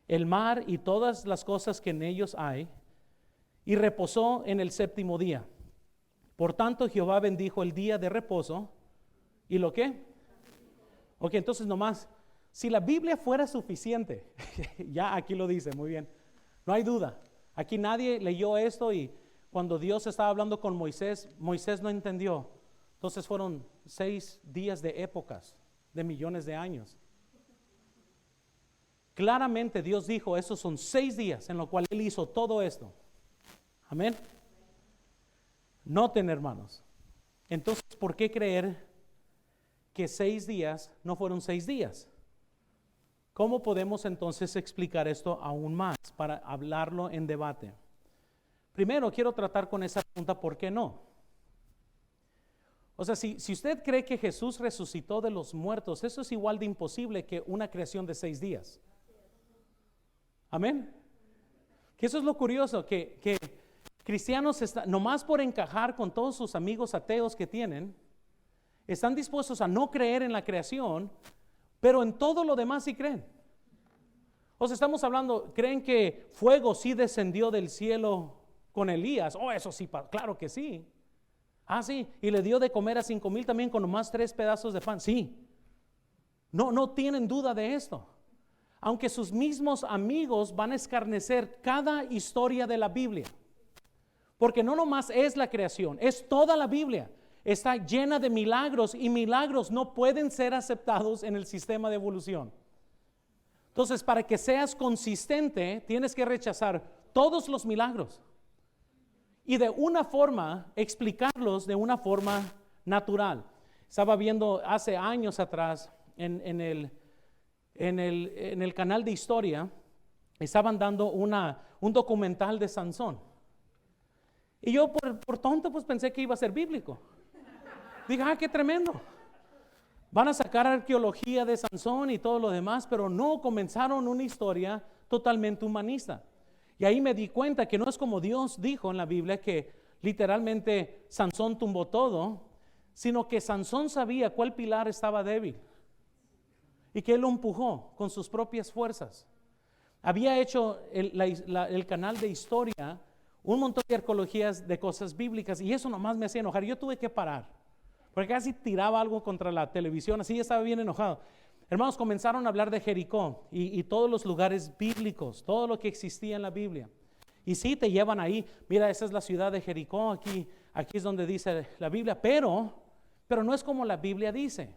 el mar y todas las cosas que en ellos hay, y reposó en el séptimo día. Por tanto Jehová bendijo el día de reposo. ¿Y lo qué? Ok, entonces nomás, si la Biblia fuera suficiente, ya aquí lo dice, muy bien, no hay duda. Aquí nadie leyó esto y cuando Dios estaba hablando con Moisés, Moisés no entendió. Entonces fueron 6 días de épocas, de millones de años. Claramente Dios dijo, esos son 6 días en los cuales Él hizo todo esto. Amén. Noten, hermanos. Entonces, ¿por qué creer que 6 días no fueron 6 días? ¿Cómo podemos entonces explicar esto aún más para hablarlo en debate? Primero, quiero tratar con esa pregunta, ¿por qué no? O sea, si usted cree que Jesús resucitó de los muertos, eso es igual de imposible que una creación de 6 días. Amén. Que eso es lo curioso, que cristianos, nomás por encajar con todos sus amigos ateos que tienen, están dispuestos a no creer en la creación, pero en todo lo demás sí creen. O sea, estamos hablando, ¿creen que fuego sí descendió del cielo con Elías? Oh, eso sí, claro que sí. Ah, sí, y le dio de comer a 5,000 también con nomás 3 pedazos de pan. Sí. No tienen duda de esto. Aunque sus mismos amigos van a escarnecer cada historia de la Biblia. Porque no nomás es la creación, es toda la Biblia. Está llena de milagros y milagros no pueden ser aceptados en el sistema de evolución. Entonces, para que seas consistente, tienes que rechazar todos los milagros. Y de una forma, explicarlos de una forma natural. Estaba viendo hace años atrás en el canal de historia, estaban dando un documental de Sansón. Y yo por tonto pues pensé que iba a ser bíblico. Dije, qué tremendo. Van a sacar arqueología de Sansón y todo lo demás, pero no, comenzaron una historia totalmente humanista. Y ahí me di cuenta que no es como Dios dijo en la Biblia, que literalmente Sansón tumbó todo, sino que Sansón sabía cuál pilar estaba débil y que él lo empujó con sus propias fuerzas. Había hecho el canal de historia un montón de arqueologías de cosas bíblicas y eso nomás me hacía enojar. Yo tuve que parar, porque casi tiraba algo contra la televisión, así estaba bien enojado. Hermanos, comenzaron a hablar de Jericó y todos los lugares bíblicos, todo lo que existía en la Biblia. Y sí, te llevan ahí, mira, esa es la ciudad de Jericó, aquí es donde dice la Biblia, pero no es como la Biblia dice.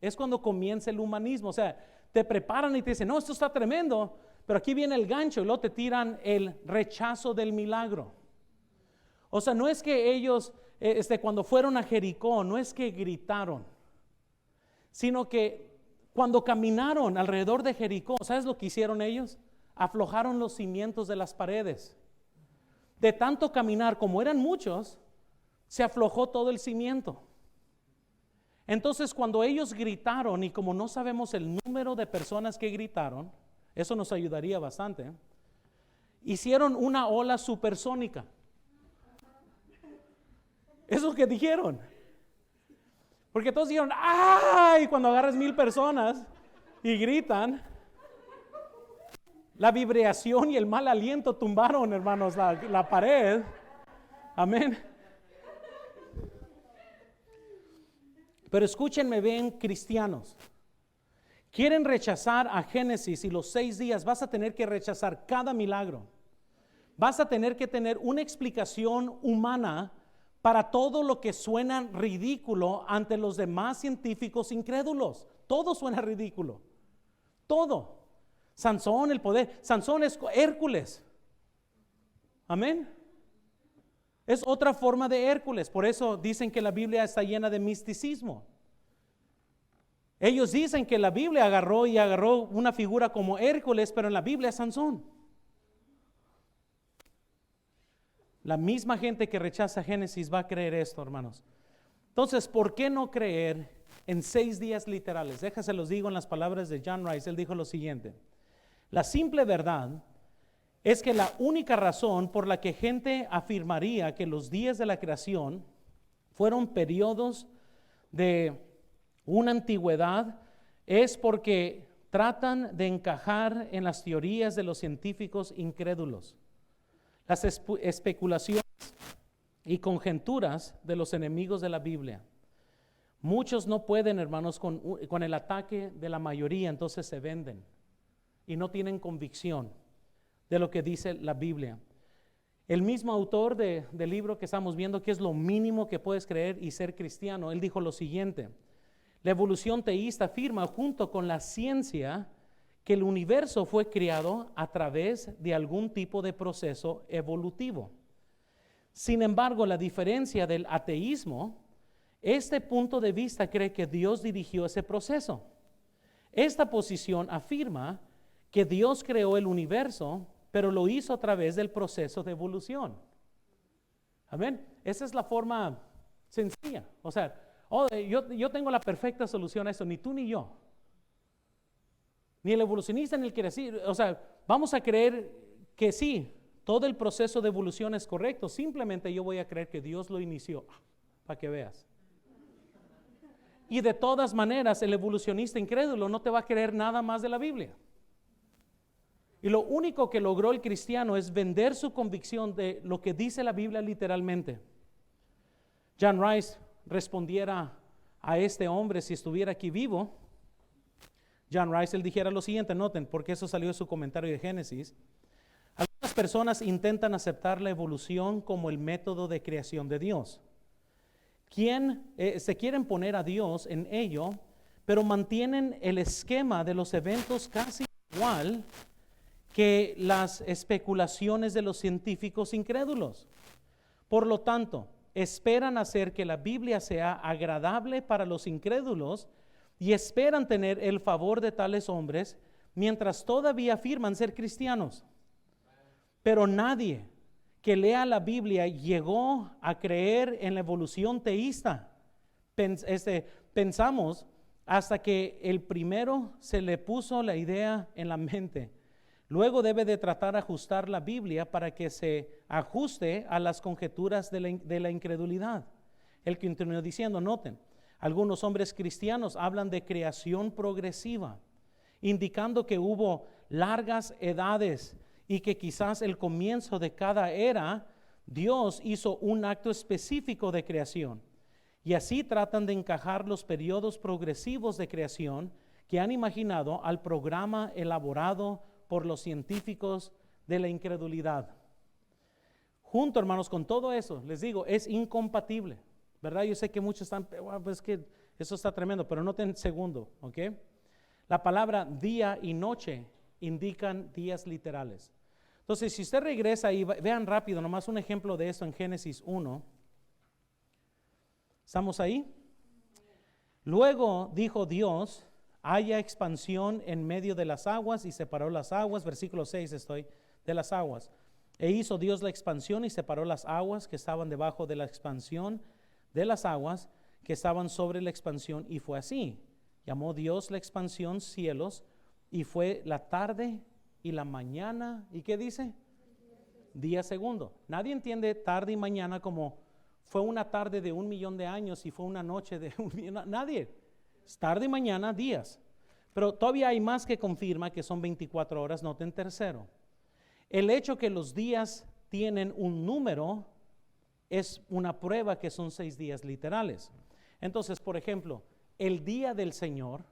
Es cuando comienza el humanismo, o sea, te preparan y te dicen, no, esto está tremendo, pero aquí viene el gancho y luego te tiran el rechazo del milagro. O sea, no es que ellos, cuando fueron a Jericó, no es que gritaron, sino que cuando caminaron alrededor de Jericó, ¿sabes lo que hicieron ellos? Aflojaron los cimientos de las paredes. De tanto caminar, como eran muchos, se aflojó todo el cimiento. Entonces, cuando ellos gritaron, y como no sabemos el número de personas que gritaron, eso nos ayudaría bastante, hicieron una ola supersónica. Eso que dijeron. Porque todos dijeron, ¡ay! Cuando agarras 1,000 personas y gritan, la vibración y el mal aliento tumbaron, hermanos, la pared. Amén. Pero escúchenme bien, cristianos. Quieren rechazar a Génesis y los 6 días, vas a tener que rechazar cada milagro. Vas a tener que tener una explicación humana para todo lo que suena ridículo ante los demás científicos incrédulos. Todo suena ridículo. Todo. Sansón, el poder. Sansón es Hércules. Amén. Es otra forma de Hércules. Por eso dicen que la Biblia está llena de misticismo. Ellos dicen que la Biblia agarró una figura como Hércules, pero en la Biblia es Sansón. La misma gente que rechaza Génesis va a creer esto, hermanos. Entonces, ¿por qué no creer en 6 días literales? Déjense los digo en las palabras de John Rice. Él dijo lo siguiente: la simple verdad es que la única razón por la que gente afirmaría que los días de la creación fueron periodos de una antigüedad es porque tratan de encajar en las teorías de los científicos incrédulos, las especulaciones y conjeturas de los enemigos de la Biblia. Muchos no pueden, hermanos, con el ataque de la mayoría, entonces se venden y no tienen convicción de lo que dice la Biblia. El mismo autor del libro que estamos viendo, que es lo mínimo que puedes creer y ser cristiano, él dijo lo siguiente: la evolución teísta afirma junto con la ciencia que el universo fue creado a través de algún tipo de proceso evolutivo. Sin embargo, la diferencia del ateísmo, este punto de vista cree que Dios dirigió ese proceso. Esta posición afirma que Dios creó el universo, pero lo hizo a través del proceso de evolución. Amén. Esa es la forma sencilla. O sea, yo tengo la perfecta solución a esto, ni tú ni yo. Ni el evolucionista ni el que decir. O sea, vamos a creer que sí, todo el proceso de evolución es correcto. Simplemente yo voy a creer que Dios lo inició, para que veas. Y de todas maneras, el evolucionista incrédulo no te va a creer nada más de la Biblia. Y lo único que logró el cristiano es vender su convicción de lo que dice la Biblia literalmente. John Rice respondiera a este hombre si estuviera aquí vivo. John Rice, él dijera lo siguiente, noten, porque eso salió de su comentario de Génesis. Algunas personas intentan aceptar la evolución como el método de creación de Dios. Se quieren poner a Dios en ello, pero mantienen el esquema de los eventos casi igual que las especulaciones de los científicos incrédulos. Por lo tanto, esperan hacer que la Biblia sea agradable para los incrédulos y esperan tener el favor de tales hombres mientras todavía afirman ser cristianos. Pero nadie que lea la Biblia llegó a creer en la evolución teísta. Pensamos hasta que el primero se le puso la idea en la mente. Luego debe de tratar de ajustar la Biblia para que se ajuste a las conjeturas de la incredulidad. Él continuó diciendo, noten, algunos hombres cristianos hablan de creación progresiva, indicando que hubo largas edades y que quizás el comienzo de cada era, Dios hizo un acto específico de creación. Y así tratan de encajar los periodos progresivos de creación que han imaginado al programa elaborado por los científicos de la incredulidad. Junto, hermanos, con todo eso, les digo, es incompatible, ¿verdad? Yo sé que muchos están, pues que eso está tremendo, pero noten segundo, ¿ok? La palabra día y noche indican días literales. Entonces, si usted regresa y vean rápido, nomás un ejemplo de esto en Génesis 1. ¿Estamos ahí? Luego dijo Dios, haya expansión en medio de las aguas y separó las aguas, versículo 6 estoy, de las aguas. E hizo Dios la expansión y separó las aguas que estaban debajo de la expansión de las aguas que estaban sobre la expansión y fue así. Llamó Dios la expansión cielos y fue la tarde y la mañana. ¿Y qué dice? Día segundo. Nadie entiende tarde y mañana como fue una tarde de 1,000,000 de años y fue una noche de 1,000,000. Nadie. Tarde y mañana, días. Pero todavía hay más que confirma que son 24 horas, noten tercero. El hecho que los días tienen un número es una prueba que son 6 días literales. Entonces, por ejemplo, el día del Señor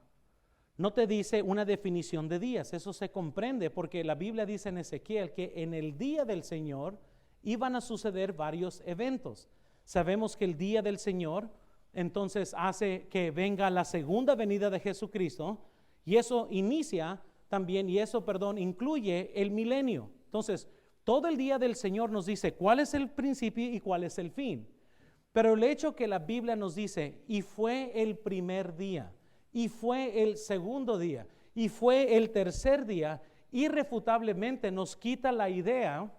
no te dice una definición de días. Eso se comprende porque la Biblia dice en Ezequiel que en el día del Señor iban a suceder varios eventos. Sabemos que el día del Señor entonces hace que venga la segunda venida de Jesucristo y eso inicia también, incluye el milenio. Entonces, todo el día del Señor nos dice cuál es el principio y cuál es el fin. Pero el hecho que la Biblia nos dice, y fue el primer día, y fue el segundo día, y fue el tercer día, irrefutablemente nos quita la idea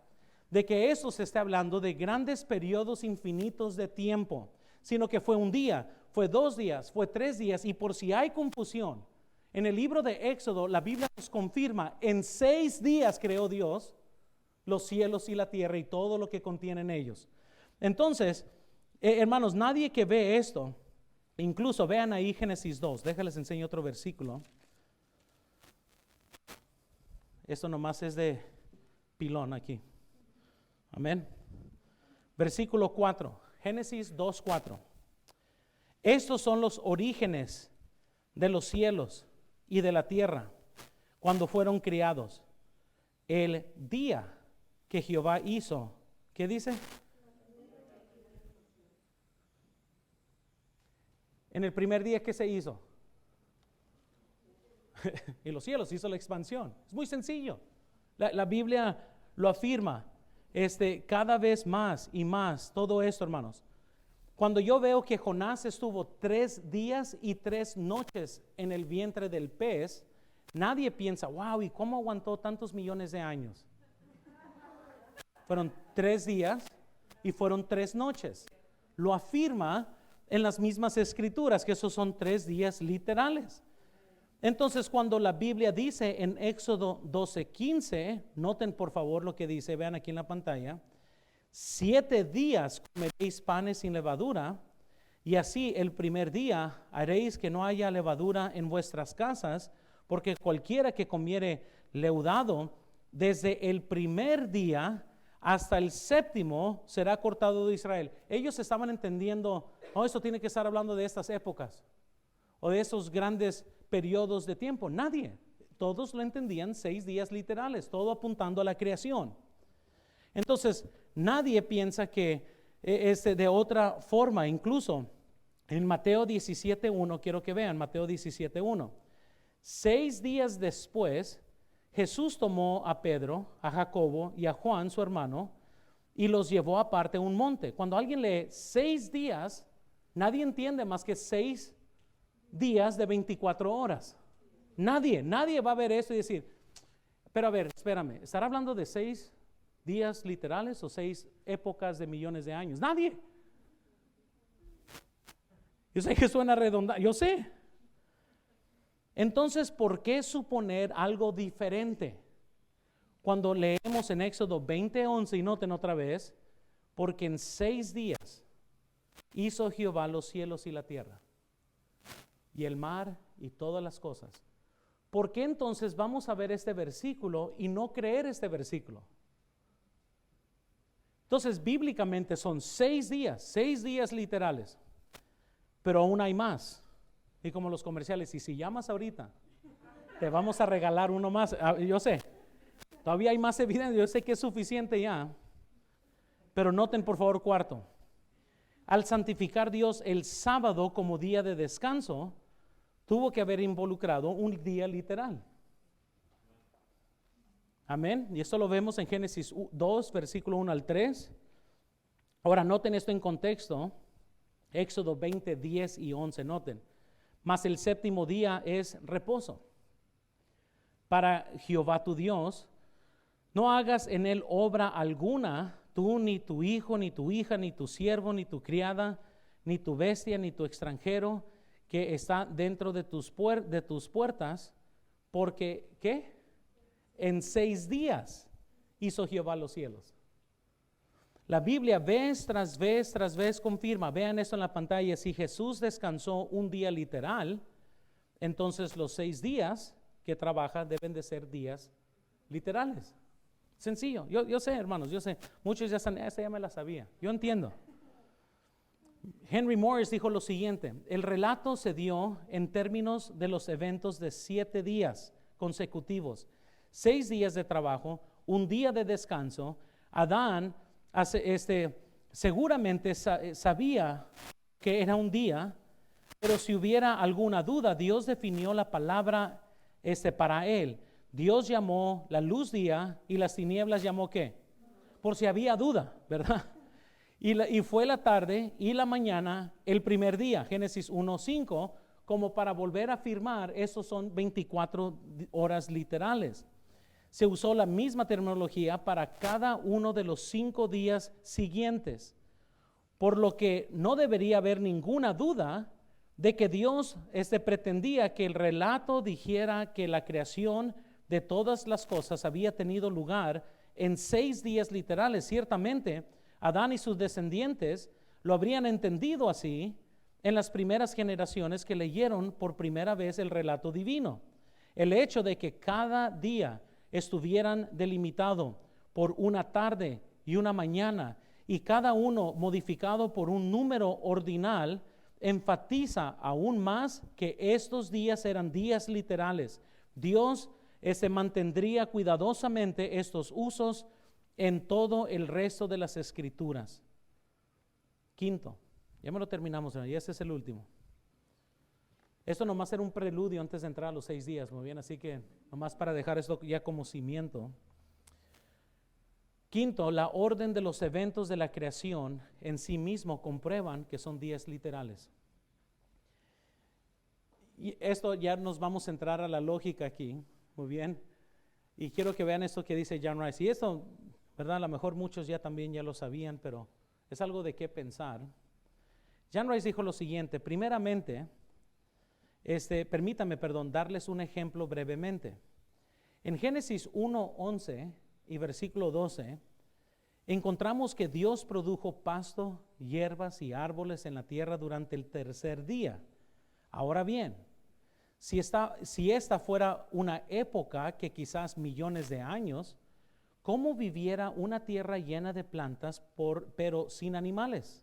de que eso se está hablando de grandes periodos infinitos de tiempo, sino que fue un día, fue 2 días, fue 3 días, y por si hay confusión, en el libro de Éxodo la Biblia nos confirma, en 6 días creó Dios los cielos y la tierra y todo lo que contienen ellos. Entonces, hermanos, nadie que ve esto, incluso vean ahí Génesis 2, déjales enseño otro versículo. Esto nomás es de pilón aquí. Amén. Versículo 4, Génesis 2:4. Estos son los orígenes de los cielos y de la tierra cuando fueron criados. El día que Jehová hizo, ¿qué dice? En el primer día que se hizo. Y los cielos hizo la expansión. Es muy sencillo. La Biblia lo afirma cada vez más y más. Todo esto, hermanos. Cuando yo veo que Jonás estuvo 3 días y 3 noches en el vientre del pez, nadie piensa, wow, ¿y cómo aguantó tantos millones de años? Fueron 3 días y fueron 3 noches. Lo afirma en las mismas escrituras, que esos son 3 días literales. Entonces, cuando la Biblia dice en Éxodo 12:15, noten por favor lo que dice, vean aquí en la pantalla, 7 días comeréis panes sin levadura, y así el primer día haréis que no haya levadura en vuestras casas, porque cualquiera que comiere leudado, desde el primer día hasta el séptimo será cortado de Israel. Ellos estaban entendiendo, esto tiene que estar hablando de estas épocas, o de esos grandes periodos de tiempo. Nadie, todos lo entendían 6 días literales, todo apuntando a la creación. Entonces, nadie piensa que es de otra forma. Incluso en Mateo 17:1, quiero que vean, Mateo 17:1. 6 días después, Jesús tomó a Pedro, a Jacobo y a Juan, su hermano, y los llevó aparte a un monte. Cuando alguien lee 6 días, nadie entiende más que 6 días de 24 horas. Nadie va a ver eso y decir, pero a ver, espérame, ¿estará hablando de 6 días literales o 6 épocas de millones de años? Nadie. Yo sé que suena redundante, yo sé. Entonces, ¿por qué suponer algo diferente? Cuando leemos en Éxodo 20:11, y noten otra vez, porque en 6 días hizo Jehová los cielos y la tierra, y el mar y todas las cosas. ¿Por qué entonces vamos a ver este versículo y no creer este versículo? Entonces, bíblicamente son 6 días literales, pero aún hay más. Y como los comerciales, y si llamas ahorita, te vamos a regalar uno más. Yo sé, todavía hay más evidencia, yo sé que es suficiente ya, pero noten por favor cuarto. Al santificar Dios el sábado como día de descanso, tuvo que haber involucrado un día literal. Amén. Y esto lo vemos en Génesis 2, versículo 1 al 3. Ahora noten esto en contexto. Éxodo 20, 10 y 11, noten. Mas el séptimo día es reposo para Jehová tu Dios. No hagas en él obra alguna, tú, ni tu hijo, ni tu hija, ni tu siervo, ni tu criada, ni tu bestia, ni tu extranjero, que está dentro de tus puertas, porque, ¿qué? En 6 días hizo Jehová los cielos. La Biblia vez tras vez confirma, vean esto en la pantalla, si Jesús descansó un día literal, entonces los 6 días que trabaja deben de ser días literales. Sencillo, yo sé hermanos, yo sé, muchos ya están, esta ya me la sabía, yo entiendo. Henry Morris dijo lo siguiente, el relato se dio en términos de los eventos de 7 días consecutivos, 6 días de trabajo, un día de descanso. Adán seguramente sabía que era un día, pero si hubiera alguna duda, Dios definió la palabra para él. Dios llamó la luz día y las tinieblas llamó ¿qué? Por si había duda, ¿verdad? Y fue la tarde y la mañana el primer día, Génesis 1:5, como para volver a afirmar, esos son 24 horas literales. Se usó la misma terminología para cada uno de los 5 días siguientes, por lo que no debería haber ninguna duda de que Dios pretendía que el relato dijera que la creación de todas las cosas había tenido lugar en 6 días literales. Ciertamente, Adán y sus descendientes lo habrían entendido así en las primeras generaciones que leyeron por primera vez el relato divino. El hecho de que cada día estuvieran delimitado por una tarde y una mañana y cada uno modificado por un número ordinal enfatiza aún más que estos días eran días literales. Dios mantendría cuidadosamente estos usos en todo el resto de las escrituras. Quinto, ya me lo terminamos, y este es el último. Esto nomás era un preludio antes de entrar a los 6 días, muy bien, así que nomás para dejar esto ya como cimiento. Quinto, la orden de los eventos de la creación en sí mismo comprueban que son días literales. Y esto ya nos vamos a entrar a la lógica aquí, muy bien. Y quiero que vean esto que dice John Rice. Y esto, ¿verdad? A lo mejor muchos ya también ya lo sabían, pero es algo de qué pensar. John Rice dijo lo siguiente: primeramente, permítame, darles un ejemplo brevemente. En Génesis 1:11 y versículo 12, encontramos que Dios produjo pasto, hierbas y árboles en la tierra durante el tercer día. Ahora bien, si esta fuera una época que quizás millones de años, ¿cómo viviera una tierra llena de plantas pero sin animales?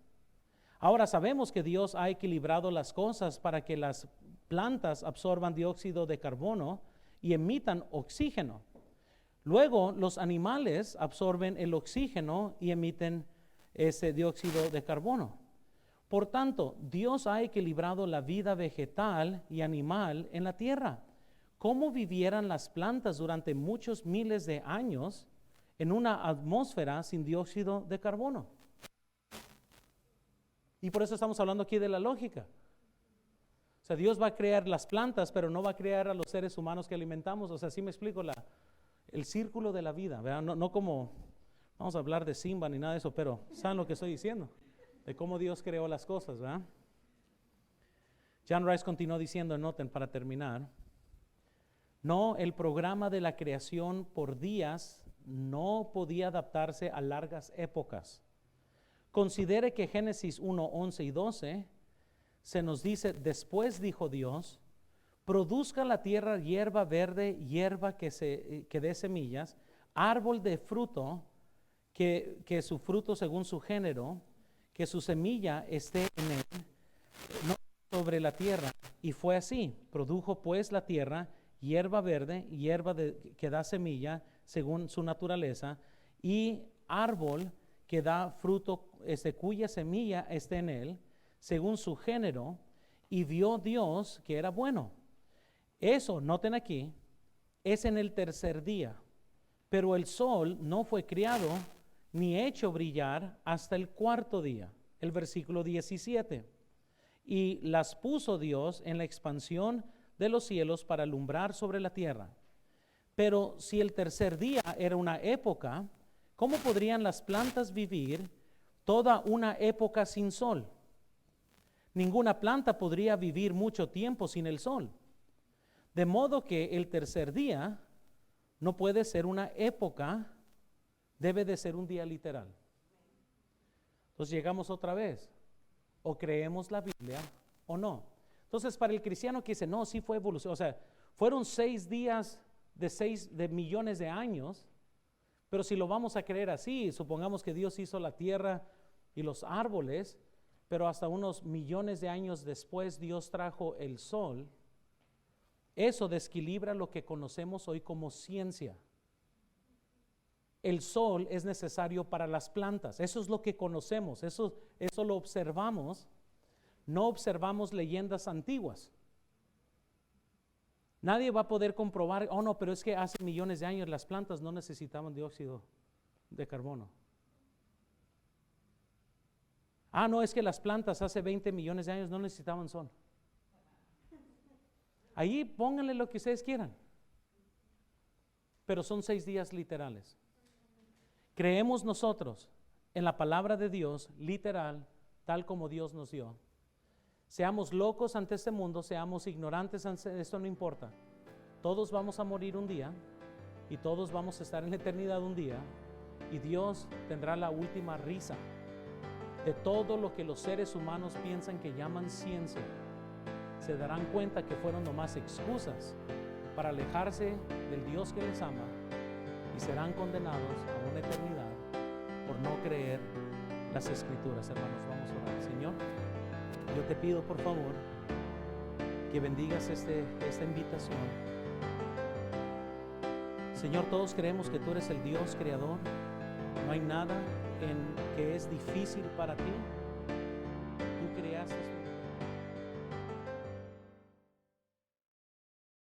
Ahora sabemos que Dios ha equilibrado las cosas para que las plantas absorban dióxido de carbono y emitan oxígeno. Luego los animales absorben el oxígeno y emiten ese dióxido de carbono. Por tanto, Dios ha equilibrado la vida vegetal y animal en la tierra. ¿Cómo vivieran las plantas durante muchos miles de años en una atmósfera sin dióxido de carbono? Y por eso estamos hablando aquí de la lógica. O sea, Dios va a crear las plantas, pero no va a crear a los seres humanos que alimentamos. O sea, ¿sí me explico? El círculo de la vida, ¿verdad? No como, vamos a hablar de Simba ni nada de eso, pero ¿saben lo que estoy diciendo? De cómo Dios creó las cosas, ¿verdad? John Rice continuó diciendo, noten para terminar, no, el programa de la creación por días no podía adaptarse a largas épocas. Considere que Génesis 1:11 y 12 se nos dice: después dijo Dios, produzca la tierra hierba verde, hierba que dé semillas, árbol de fruto, que su fruto según su género, que su semilla esté en él, no sobre la tierra. Y fue así. Produjo pues la tierra hierba verde, hierba que da semilla según su naturaleza, y árbol que da fruto, cuya semilla esté en él, según su género, y vio Dios que era bueno. Eso, noten aquí, es en el tercer día, pero el sol no fue criado ni hecho brillar hasta el cuarto día, el versículo 17. Y las puso Dios en la expansión de los cielos para alumbrar sobre la tierra. Pero si el tercer día era una época, ¿cómo podrían las plantas vivir toda una época sin sol? Ninguna planta podría vivir mucho tiempo sin el sol. De modo que el tercer día no puede ser una época, debe de ser un día literal. Entonces llegamos otra vez, o creemos la Biblia o no. Entonces para el cristiano que dice, no, sí fue evolución, o sea, fueron 6 días de millones de años, pero si lo vamos a creer así, supongamos que Dios hizo la tierra y los árboles, pero hasta unos millones de años después Dios trajo el sol, eso desequilibra lo que conocemos hoy como ciencia. El sol es necesario para las plantas, eso es lo que conocemos, eso lo observamos, no observamos leyendas antiguas. Nadie va a poder comprobar, oh no, pero es que hace millones de años las plantas no necesitaban dióxido de carbono. Ah, no, es que las plantas hace 20 millones de años no necesitaban sol. Ahí pónganle lo que ustedes quieran. Pero son 6 días literales. Creemos nosotros en la palabra de Dios literal, tal como Dios nos dio. Seamos locos ante este mundo, seamos ignorantes ante esto, no importa. Todos vamos a morir un día y todos vamos a estar en la eternidad un día, y Dios tendrá la última risa de todo lo que los seres humanos piensan que llaman ciencia. Se darán cuenta que fueron nomás excusas para alejarse del Dios que les ama, y serán condenados a una eternidad por no creer las Escrituras. Hermanos, vamos a orar. Señor, yo te pido por favor que bendigas esta invitación. Señor, todos creemos que tú eres el Dios creador. No hay nada que es difícil para ti. Tú creaste